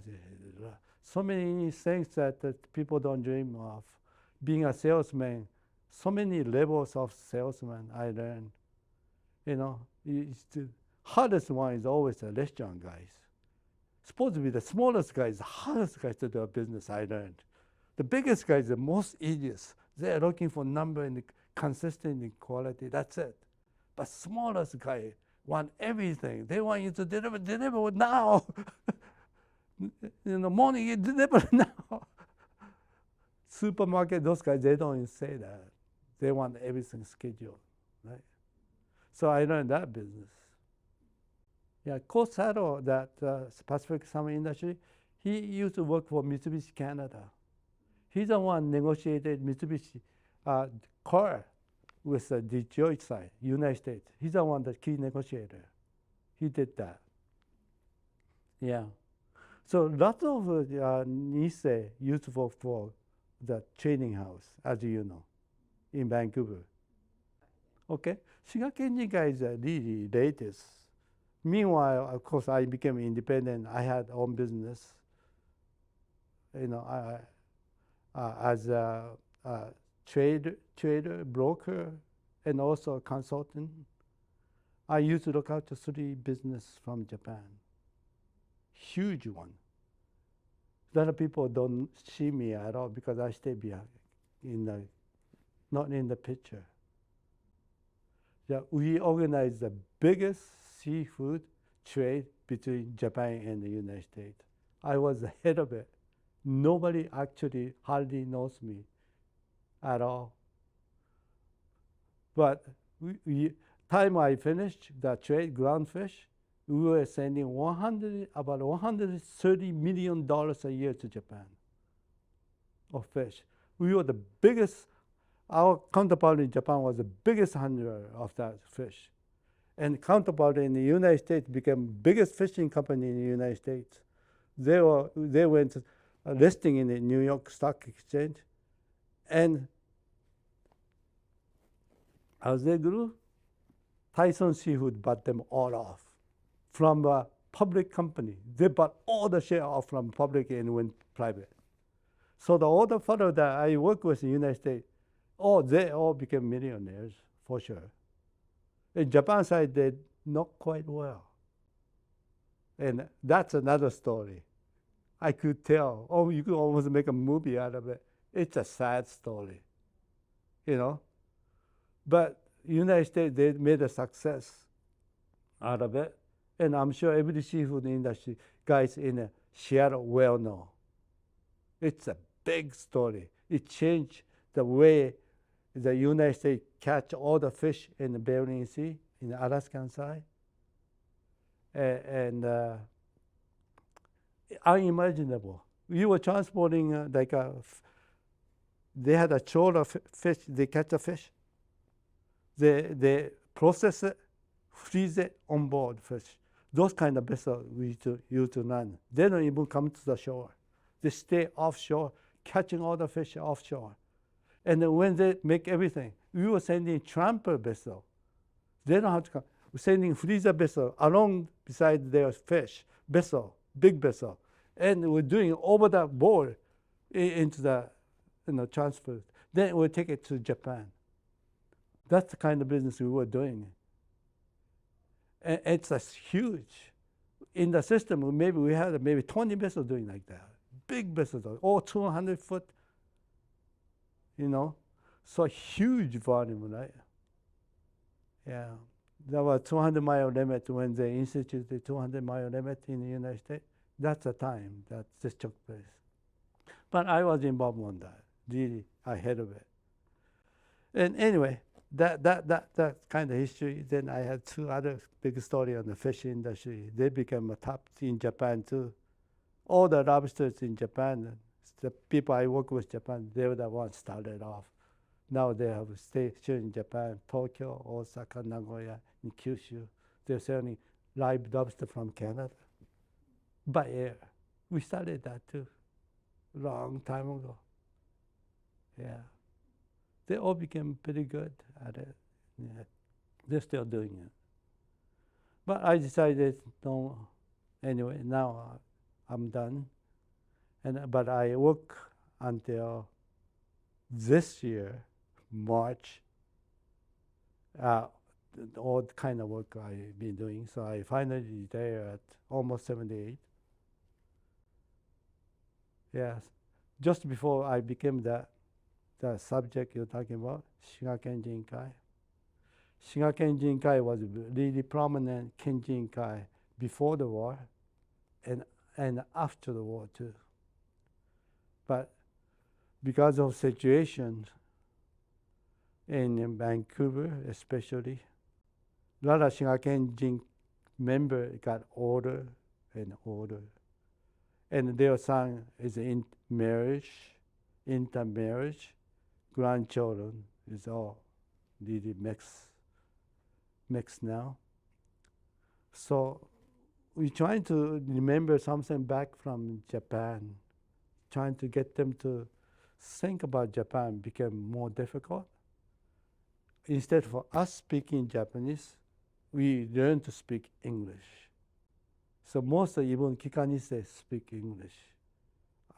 so many things that people don't dream of. Being a salesman, so many levels of salesman I learned. You know, the hardest one is always the restaurant guys. Supposed to be the smallest guys, the hardest guys to do business I learned. The biggest guys, the most easiest. They're looking for number and consistent in quality. That's it. But smallest guy want everything. They want you to deliver now. In the morning, you deliver now. Supermarket, those guys, they don't even say that. They want everything scheduled, right? So I learned that business. Yeah, Kosaro, that Pacific Summer Industry, he used to work for Mitsubishi Canada. He's the one negotiated Mitsubishi car with the Detroit side, United States. He's the one, the key negotiator. He did that. Yeah. So lots of Nisei useful for the training house, as you know, in Vancouver. Okay, Shigaken Nikai is really latest. Meanwhile, of course, I became independent. I had own business. You know, as a trader, broker, and also a consultant. I used to look after 3 business from Japan. Huge one. A lot of people don't see me at all because I stay behind, not in the picture. Yeah, we organized the biggest seafood trade between Japan and the United States. I was the head of it. Nobody actually hardly knows me at all. But time I finished the trade ground fish, we were sending about $130 million a year to Japan of fish. We were the biggest, our counterpart in Japan was the biggest handler of that fish. And counterpart in the United States became biggest fishing company in the United States. They went listing in the New York Stock Exchange. And as they grew, Tyson Seafood bought them all off from a public company. They bought all the share off from public and went private. So all the fellow that I work with in the United States, they all became millionaires for sure. In Japan side, they not quite well. And that's another story. I could tell, you could almost make a movie out of it. It's a sad story, you know. But United States, they made a success out of it. And I'm sure every seafood industry guys in Seattle well know. It's a big story. It changed the way the United States catch all the fish in the Bering Sea, in the Alaskan side. And unimaginable. We were transporting they had a trawler fish, they catch a fish. They process it, freeze it on board fish. Those kind of vessels we used to run. They don't even come to the shore. They stay offshore, catching all the fish offshore. And then when they make everything, we were sending tramper vessel. They don't have to come. We're sending freezer vessel along beside their fish vessel, big vessel. And we're doing over the board into the transfer. Then we'll take it to Japan. That's the kind of business we were doing. And it's a huge. In the system, maybe we had maybe 20 vessels doing like that. Big vessels, all 200 foot, So huge volume, right? Yeah. There was 200-mile limit when they instituted the 200-mile limit in the United States. That's the time that this took place. But I was involved on that, really ahead of it. And anyway, that kind of history. Then I had 2 other big stories on the fish industry. They became a top in Japan too. All the lobsters in Japan the people I work with Japan, they were the ones started off. Now they have a station in Japan, Tokyo, Osaka, Nagoya, and Kyushu. They're selling live lobster from Canada by air. We started that too, long time ago. Yeah, they all became pretty good at it. Yeah, they're still doing it. But I decided no. Anyway, now I'm done, but I work until this year, March. All kind of work I've been doing. So I finally retired at almost 78. Yes, just before I became the subject you're talking about, Shigaken Jinkai. Shigaken Jinkai was really prominent Kenjinkai before the war and after the war too. But because of situation in Vancouver especially, a lot of Shigaken Jin members got older and older. And their son is in marriage, intermarriage, grandchildren is all really mixed now. So we're trying to remember something back from Japan, trying to get them to think about Japan became more difficult. Instead of us speaking Japanese, we learn to speak English. So most even Kikanise speak English,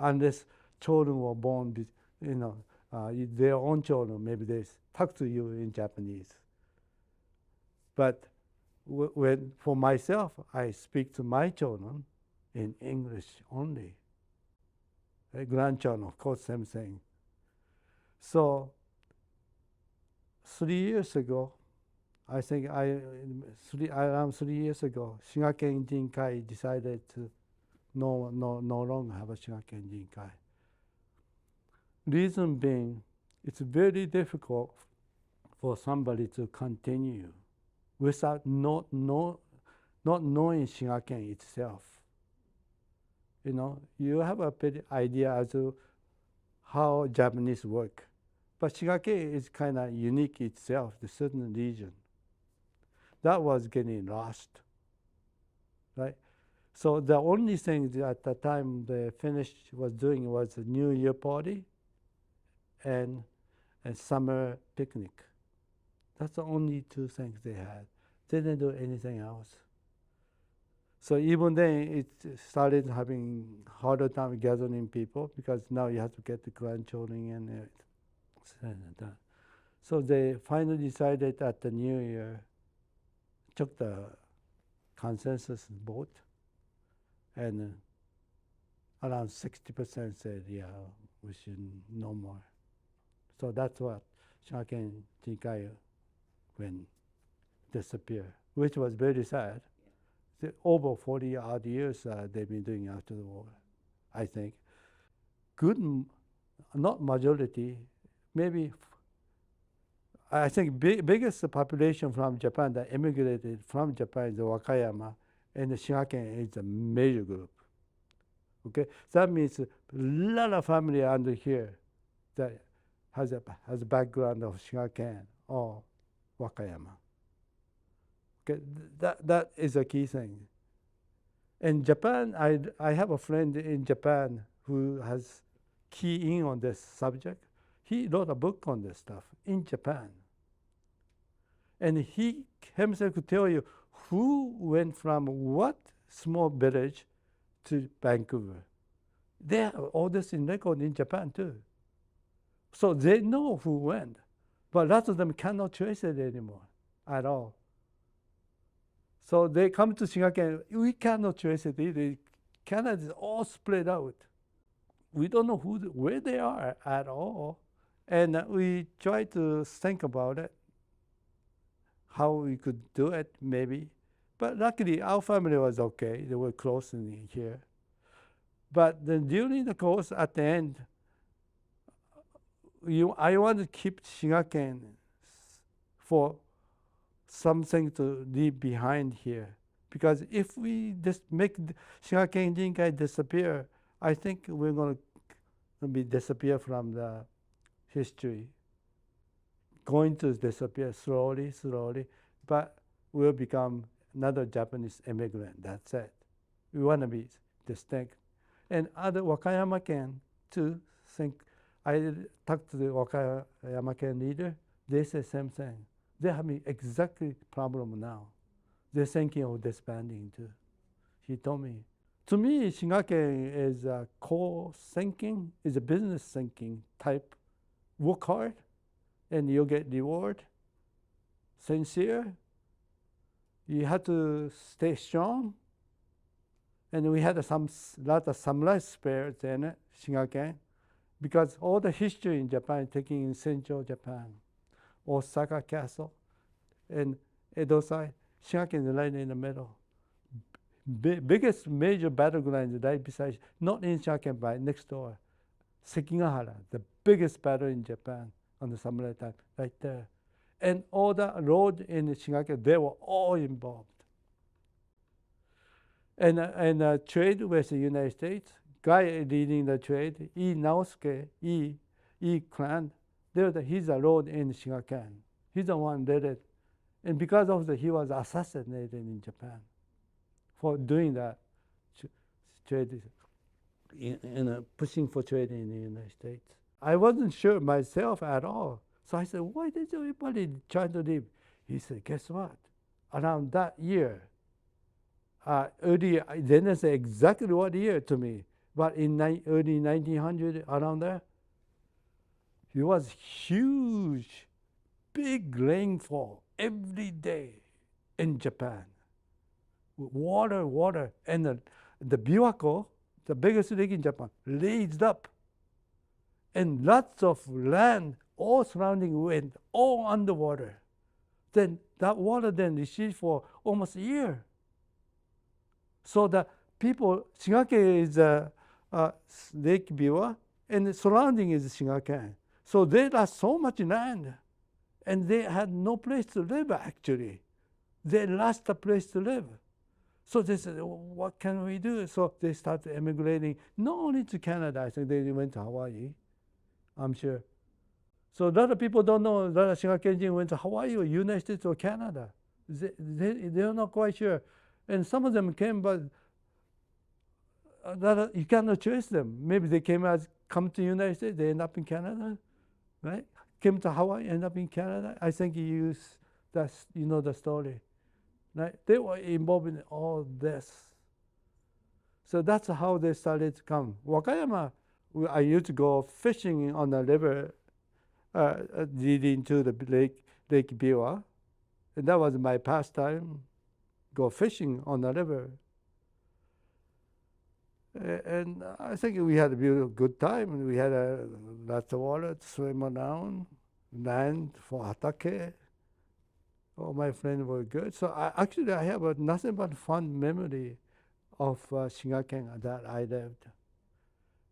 unless children were born, their own children, maybe they talk to you in Japanese. But when for myself, I speak to my children in English only. Grandchildren, of course, same thing. So 3 years ago, I think around 3 years ago, Shigaken Jinkai decided to no longer have a Shigaken Jinkai. Reason being, it's very difficult for somebody to continue without not knowing Shigaken itself. You have a pretty idea as to how Japanese work, but Shigaken is kind of unique itself, the certain region. That was getting lost, right? So the only thing at the time the Finnish was doing was a New Year party and a summer picnic. That's the only two things they had. They didn't do anything else. So even then, it started having harder time gathering people because now you have to get the grandchildren and that. So they finally decided at the New Year, took the consensus vote, and around 60% said, yeah, we should no more. So that's what Shigaken Jinkai when disappear, which was very sad. Over 40 odd years they've been doing after the war, I think. Good, not majority, maybe. I think biggest population from Japan that immigrated from Japan is the Wakayama, and the Shigaken is a major group. Okay, that means a lot of family under here that has a background of Shigaken or Wakayama. Okay, that is a key thing. In Japan, I have a friend in Japan who has key in on this subject. He wrote a book on this stuff in Japan. And he himself could tell you who went from what small village to Vancouver. They have all this in record in Japan too. So they know who went, but lots of them cannot trace it anymore at all. So they come to Shigaken, we cannot trace it either. Canada is all spread out. We don't know where they are at all. And we try to think about it, how we could do it maybe. But luckily our family was okay. They were close in here. But then during the course at the end, I want to keep Shigaken for something to leave behind here. Because if we just make Shigaken Jinkai disappear, I think we're going to be disappear from the history, going to disappear slowly, slowly, but we'll become another Japanese immigrant. That's it. We want to be distinct. And other Wakayama Ken too think. I talked to the Wakayama Ken leader. They say same thing. They have exactly problem now. They're thinking of disbanding too. He told me. To me, Shingaken is a core thinking, is a business thinking type. Work hard, and you'll get reward. Sincere. You have to stay strong. And we had some lot of samurai spirits in it, Shingaken, because all the history in Japan taking in Central Japan, Osaka Castle, and Edo side, Shingaken is right in the middle. Biggest major battleground is right beside, not in Shingaken, but next door, Sekigahara, the biggest battle in Japan on the samurai time, right there. And all the road in Shingaken, they were all involved. And trade with the United States, guy leading the trade, Naosuke, clan, he's a road in Shingaken. He's the one did it. And because of that, he was assassinated in Japan for doing that trade, pushing for trade in the United States. I wasn't sure myself at all. So I said, why did everybody try to leave? He said, guess what? Around that year, early, they didn't say exactly what year to me, but in early 1900, around there, it was huge, big rainfall every day in Japan. Water, and the Biwako, the biggest lake in Japan, raised up, and lots of land, all surrounding wind, all underwater. Then that water then received for almost a year. So the people, Shingaken is Lake Biwa, and the surrounding is Shingaken. So they lost so much land, and they had no place to live actually. They lost a place to live. So they said, what can we do? So they started emigrating, not only to Canada, I think they went to Hawaii, I'm sure. So a lot of people don't know, a lot of Shingakenjin went to Hawaii or United States or Canada. They're not quite sure. And some of them came, but you cannot trace them. Maybe they come to the United States, they end up in Canada, right? Came to Hawaii, end up in Canada. I think you know the story, right? They were involved in all this. So that's how they started to come. Wakayama, I used to go fishing on the river leading to the Lake Biwa. And that was my pastime, go fishing on the river. And I think we had a beautiful, good time. We had lots of water to swim around, land for hatake. All my friends were good. So I have nothing but fun memory of Shingaken that I lived.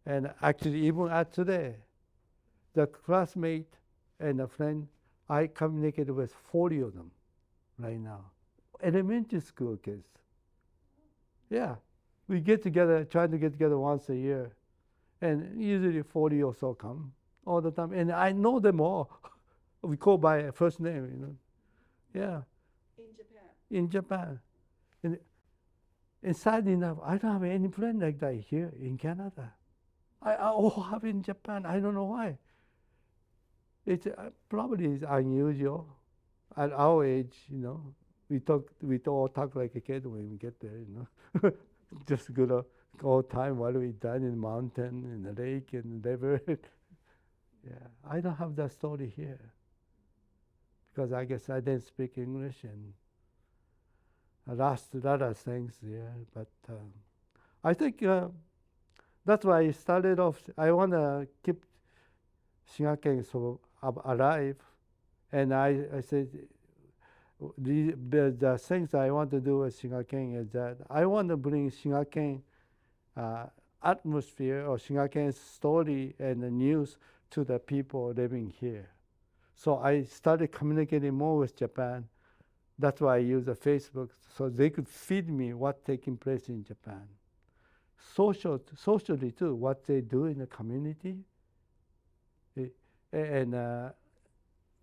And actually, even at today, the classmate and a friend, I communicated with 40 of them right now. Elementary school kids. Yeah. We get together, try to get together once a year. And usually 40 or so come all the time. And I know them all. We call by first name, you know. Yeah. In Japan. In Japan. And sadly enough, I don't have any friend like that here in Canada. I all have in Japan. I don't know why. It's probably is unusual. At our age, you know, we all talk like a kid when we get there, you know. Just good all time while we done in the mountain, in the lake, in the river. Yeah, I don't have that story here because I guess I didn't speak English and I lost a lot of things there. But I think that's why I started off. I want to keep Shingaken so alive, and I said the things I want to do with Shingaken is that I want to bring Shingaken atmosphere or Shingaken's story and the news to the people living here. So I started communicating more with Japan. That's why I use Facebook, so they could feed me what's taking place in Japan. socially too, what they do in the community. Eh, and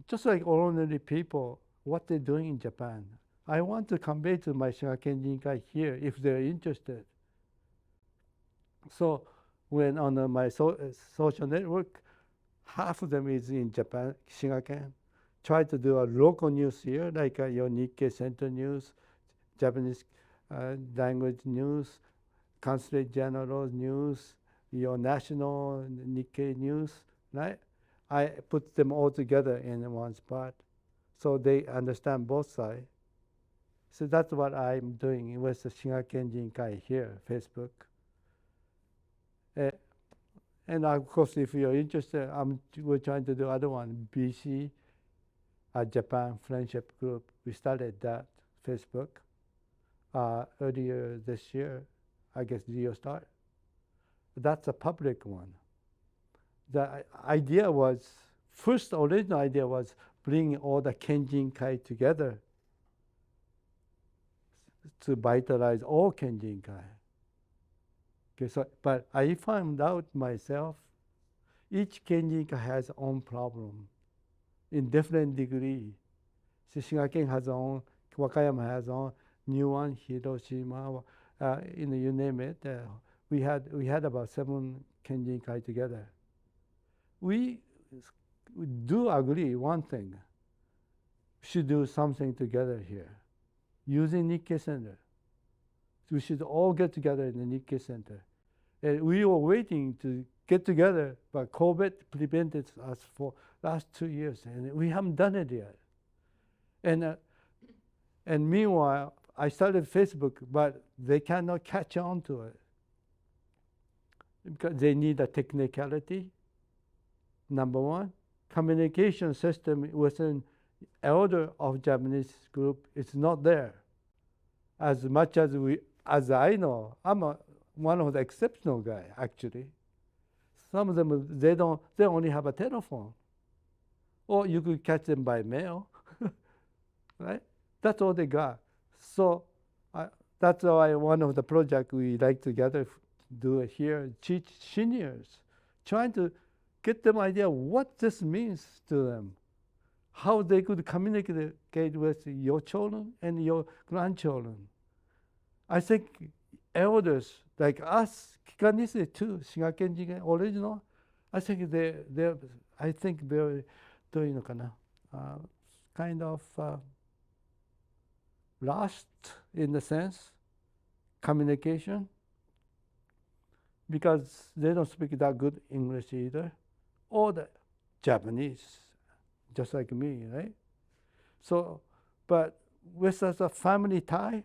just like ordinary people, what they're doing in Japan. I want to convey to my Shingaken Jinkai here if they're interested. So when on my social network, half of them is in Japan, Shingaken. Try to do a local news here, like your Nikkei Center News, Japanese language news, consulate general news, your national Nikkei news, right? I put them all together in one spot so they understand both sides. So that's what I'm doing with the Shingaken Jinkai here, Facebook. Uh, and of course, if you're interested, we're trying to do other one, BC, Japan Friendship Group. We started that Facebook earlier this year, I guess the year start. That's a public one. The idea was, first original idea was bringing all the Kenjinkai together to vitalize all Kenjinkai. Okay, so, but I found out myself, each Kenjinkai has its own problem in different degree. So Shingaken has own, Wakayama has own, new one, Hiroshima, you name it. We had about 7 Kenjinkai together. We do agree one thing, we should do something together here, using Nikkei Center. We should all get together in the Nikkei Center. And we were waiting to get together, but COVID prevented us for last 2 years, and we haven't done it yet. And meanwhile, I started Facebook, but they cannot catch on to it because they need a technicality. Number one, communication system within elder of Japanese group is not there. As much as I know, I'm one of the exceptional guy actually. Some of them they only have a telephone, or you could catch them by mail, right? That's all they got. So that's why one of the projects we like together do it here, teach seniors, trying to get them idea what this means to them, how they could communicate with your children and your grandchildren. I think elders like us, Kikanise too, Shingaken Jinkai original, I think they're doing kind of lost in the sense, communication, because they don't speak that good English either, or the Japanese, just like me, right? So, but with as a family tie,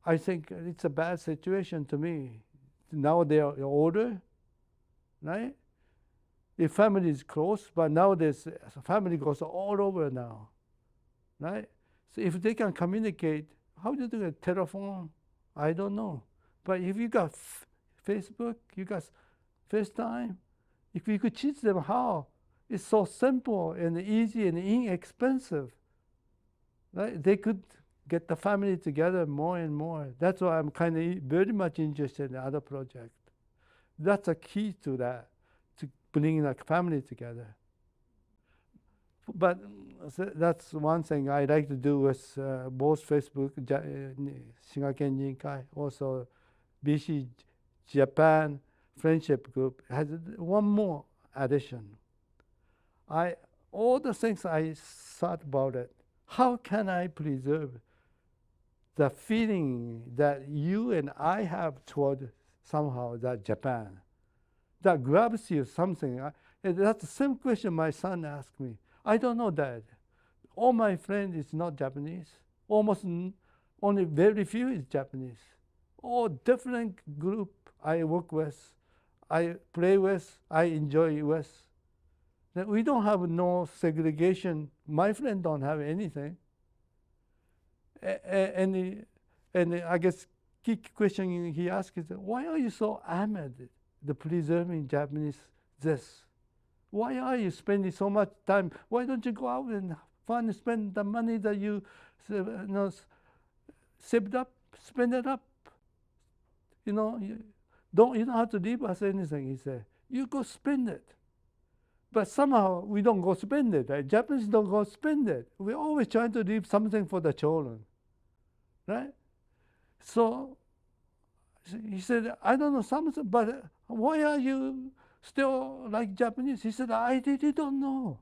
I think it's a bad situation to me. Now they are older, right? If family is close, but nowadays family goes all over now, right? So if they can communicate, how do you do it? Telephone? I don't know. But if you got Facebook, you got FaceTime, if you could teach them how, it's so simple and easy and inexpensive, right? They could get the family together more and more. That's why I'm kind of very much interested in other projects. That's a key to that, to bringing the family together. But that's one thing I like to do with both Facebook, Shingaken Jinkai, also BC Japan Friendship Group has one more addition. All the things I thought about it, how can I preserve the feeling that you and I have toward somehow that Japan, that grabs you something. That's the same question my son asked me. I don't know, Dad. All my friends is not Japanese. Almost only very few is Japanese. All different group I work with, I play with, I enjoy with. We don't have no segregation. My friend don't have anything. And I guess key question he asked is, why are you so adamant the preserving Japanese this? Why are you spending so much time? Why don't you go out and spend the money that you saved up, spend it up? you don't have to leave us anything, he said. You go spend it. But somehow we don't go spend it. Right? Japanese don't go spend it. We're always trying to leave something for the children. Right? So he said, I don't know something, but why are you still like Japanese? He said, I really don't know.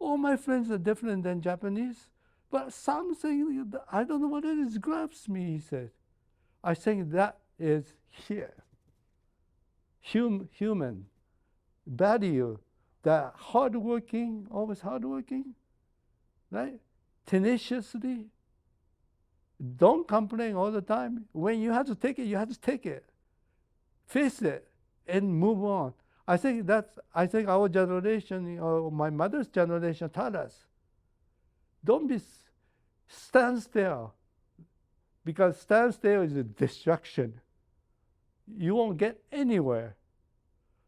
All my friends are different than Japanese, but something, I don't know what it is, grabs me, he said. I think that is here. Human value, the hardworking, always hardworking, right? Tenaciously. Don't complain all the time. When you have to take it, you have to take it. Face it and move on. I think our generation, or my mother's generation, taught us. Don't stand still, because stand still is a distraction. You won't get anywhere.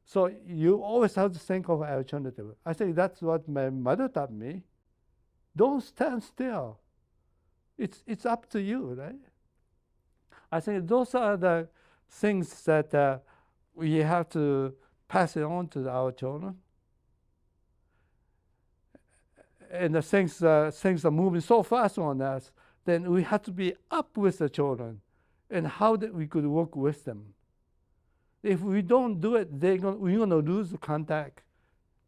So you always have to think of alternative. I think that's what my mother taught me. Don't stand still. It's up to you, right? I think those are the things that we have to pass it on to our children. And the things are moving so fast on us, then we have to be up with the children and how that we could work with them. If we don't do it, we're going to lose contact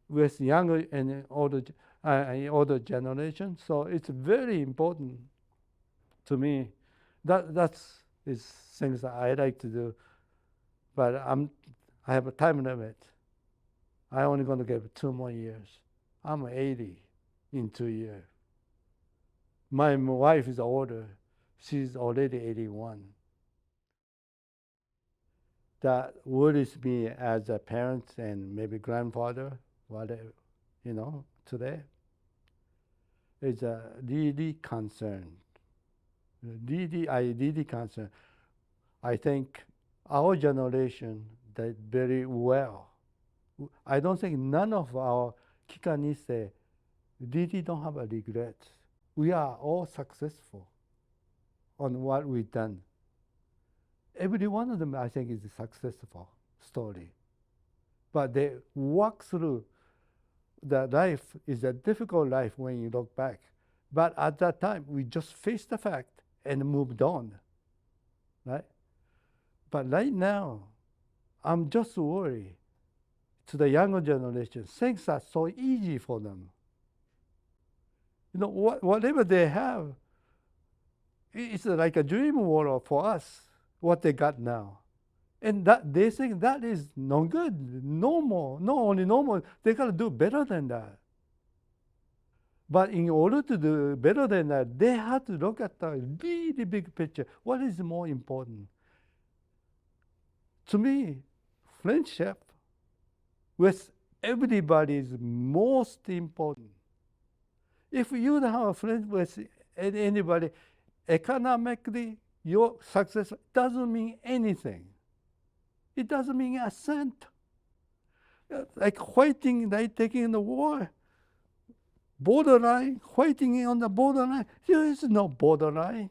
with younger and older generation. So it's very important to me. That's things that I like to do. But I have a time limit. I only going to give 2 more years. I'm 80 in 2 years. My wife is older. She's already 81. That worries me as a parent and maybe grandfather, whatever, today. It's really concerned. Really concerned. I think our generation did very well. I don't think none of our Kikanise really don't have a regret. We are all successful on what we've done. Every one of them, I think, is a successful story. But they walk through the life is a difficult life when you look back. But at that time, we just faced the fact and moved on, right? But right now, I'm just worried to the younger generation. Things are so easy for them. Whatever they have, it's like a dream world for us, what they got now. And that they think that is no good, normal, not only normal, they got to do better than that. But in order to do better than that, they have to look at the really big picture. What is more important? To me, friendship with everybody is most important. If you don't have a friend with anybody, economically, your success doesn't mean anything. It doesn't mean a cent. Like fighting, like taking the war, borderline, fighting on the borderline. There is no borderline.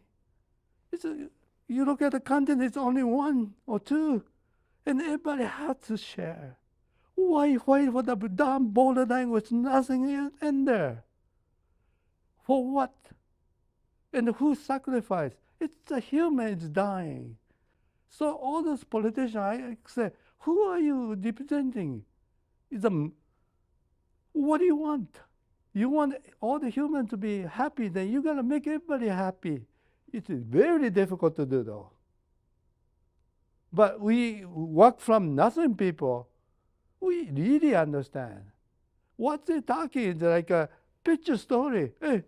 You look at the continent, it's only 1 or 2, and everybody has to share. Why fight for the damn borderline with nothing in there? For what? And who sacrificed? It's the humans dying. So all those politicians, I say, who are you representing? What do you want? You want all the humans to be happy, then you got to make everybody happy. It is very difficult to do, though. But we work from nothing people. We really understand. What they're talking is like a picture story. Hey,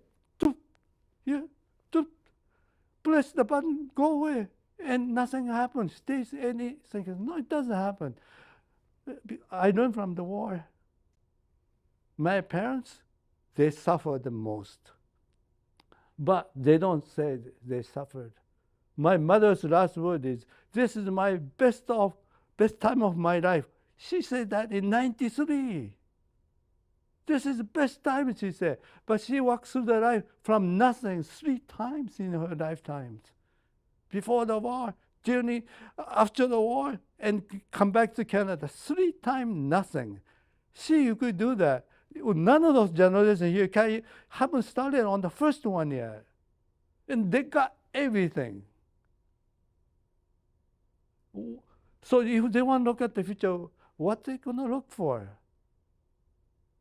press the button, go away, and nothing happens. Stays anything. No, it doesn't happen. I learned from the war. My parents, they suffered the most. But they don't say they suffered. My mother's last word is, "This is my best time of my life." She said that in 93. This is the best time, she said. But she walked through the life from nothing 3 times in her lifetimes. Before the war, journey after the war and come back to Canada. 3 times nothing. See, you could do that. None of those generations here haven't started on the first one yet. And they got everything. So if they want to look at the future, what they going to look for?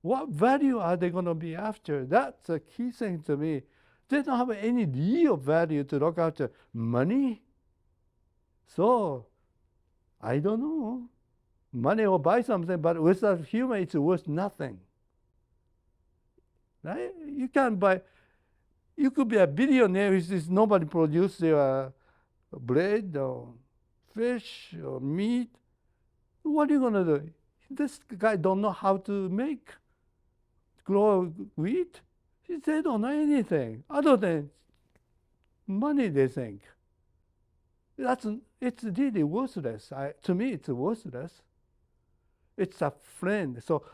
What value are they going to be after? That's a key thing to me. They don't have any real value to look after. Money? So, I don't know. Money will buy something, but without human, it's worth nothing. Right? You can't buy. You could be a billionaire if nobody produces your bread or fish or meat. What are you gonna do? This guy don't know how to grow wheat. They don't know anything other than money. They think it's really worthless. To me, it's worthless. It's a friend. So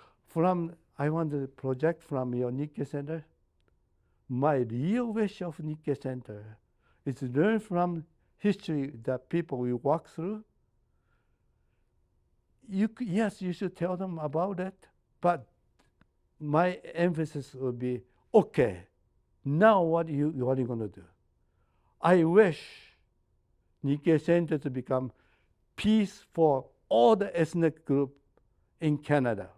I want to project from your Nikkei Center. My real wish of Nikkei Center is to learn from history that people will walk through. Yes, you should tell them about it, but my emphasis would be, okay, now what are you going to do? I wish Nikkei Center to become peace for all the ethnic groups in Canada.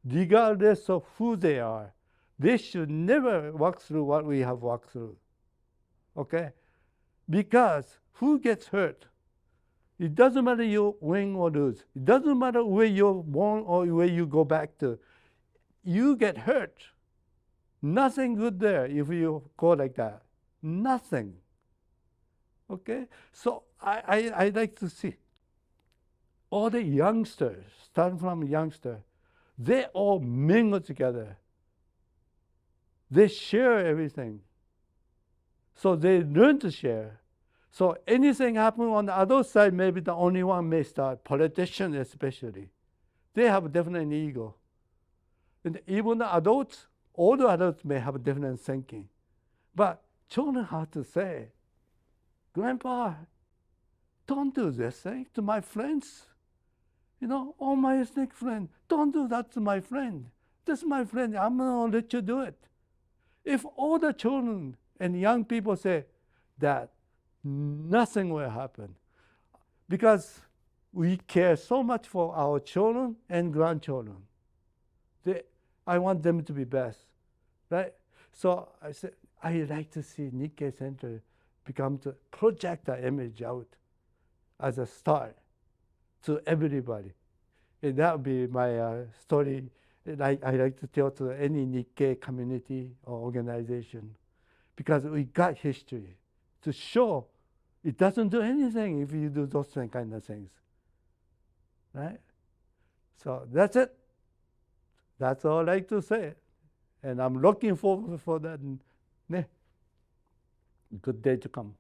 Regardless of who they are, they should never walk through what we have walked through. Okay? Because who gets hurt? It doesn't matter you win or lose. It doesn't matter where you're born or where you go back to. You get hurt. Nothing good there if you go like that. Nothing. Okay? So I like to see all the youngsters, starting from youngster, they all mingle together. They share everything. So they learn to share. So anything happen on the other side, maybe the only one may start, politicians especially. They have definitely an ego. And even the adults, older adults may have different thinking. But children have to say, Grandpa, don't do this thing to my friends. All my ethnic friends, don't do that to my friend. This is my friend, I'm going to let you do it. If all the children and young people say that, nothing will happen. Because we care so much for our children and grandchildren. I want them to be best, right? So I said, I like to see Nikkei Center become to project that image out as a start to everybody. And that would be my story. I like to tell to any Nikkei community or organization, because we got history to show it doesn't do anything if you do those kind of things, right? So that's it. That's all I like to say. And I'm looking forward for that good day to come.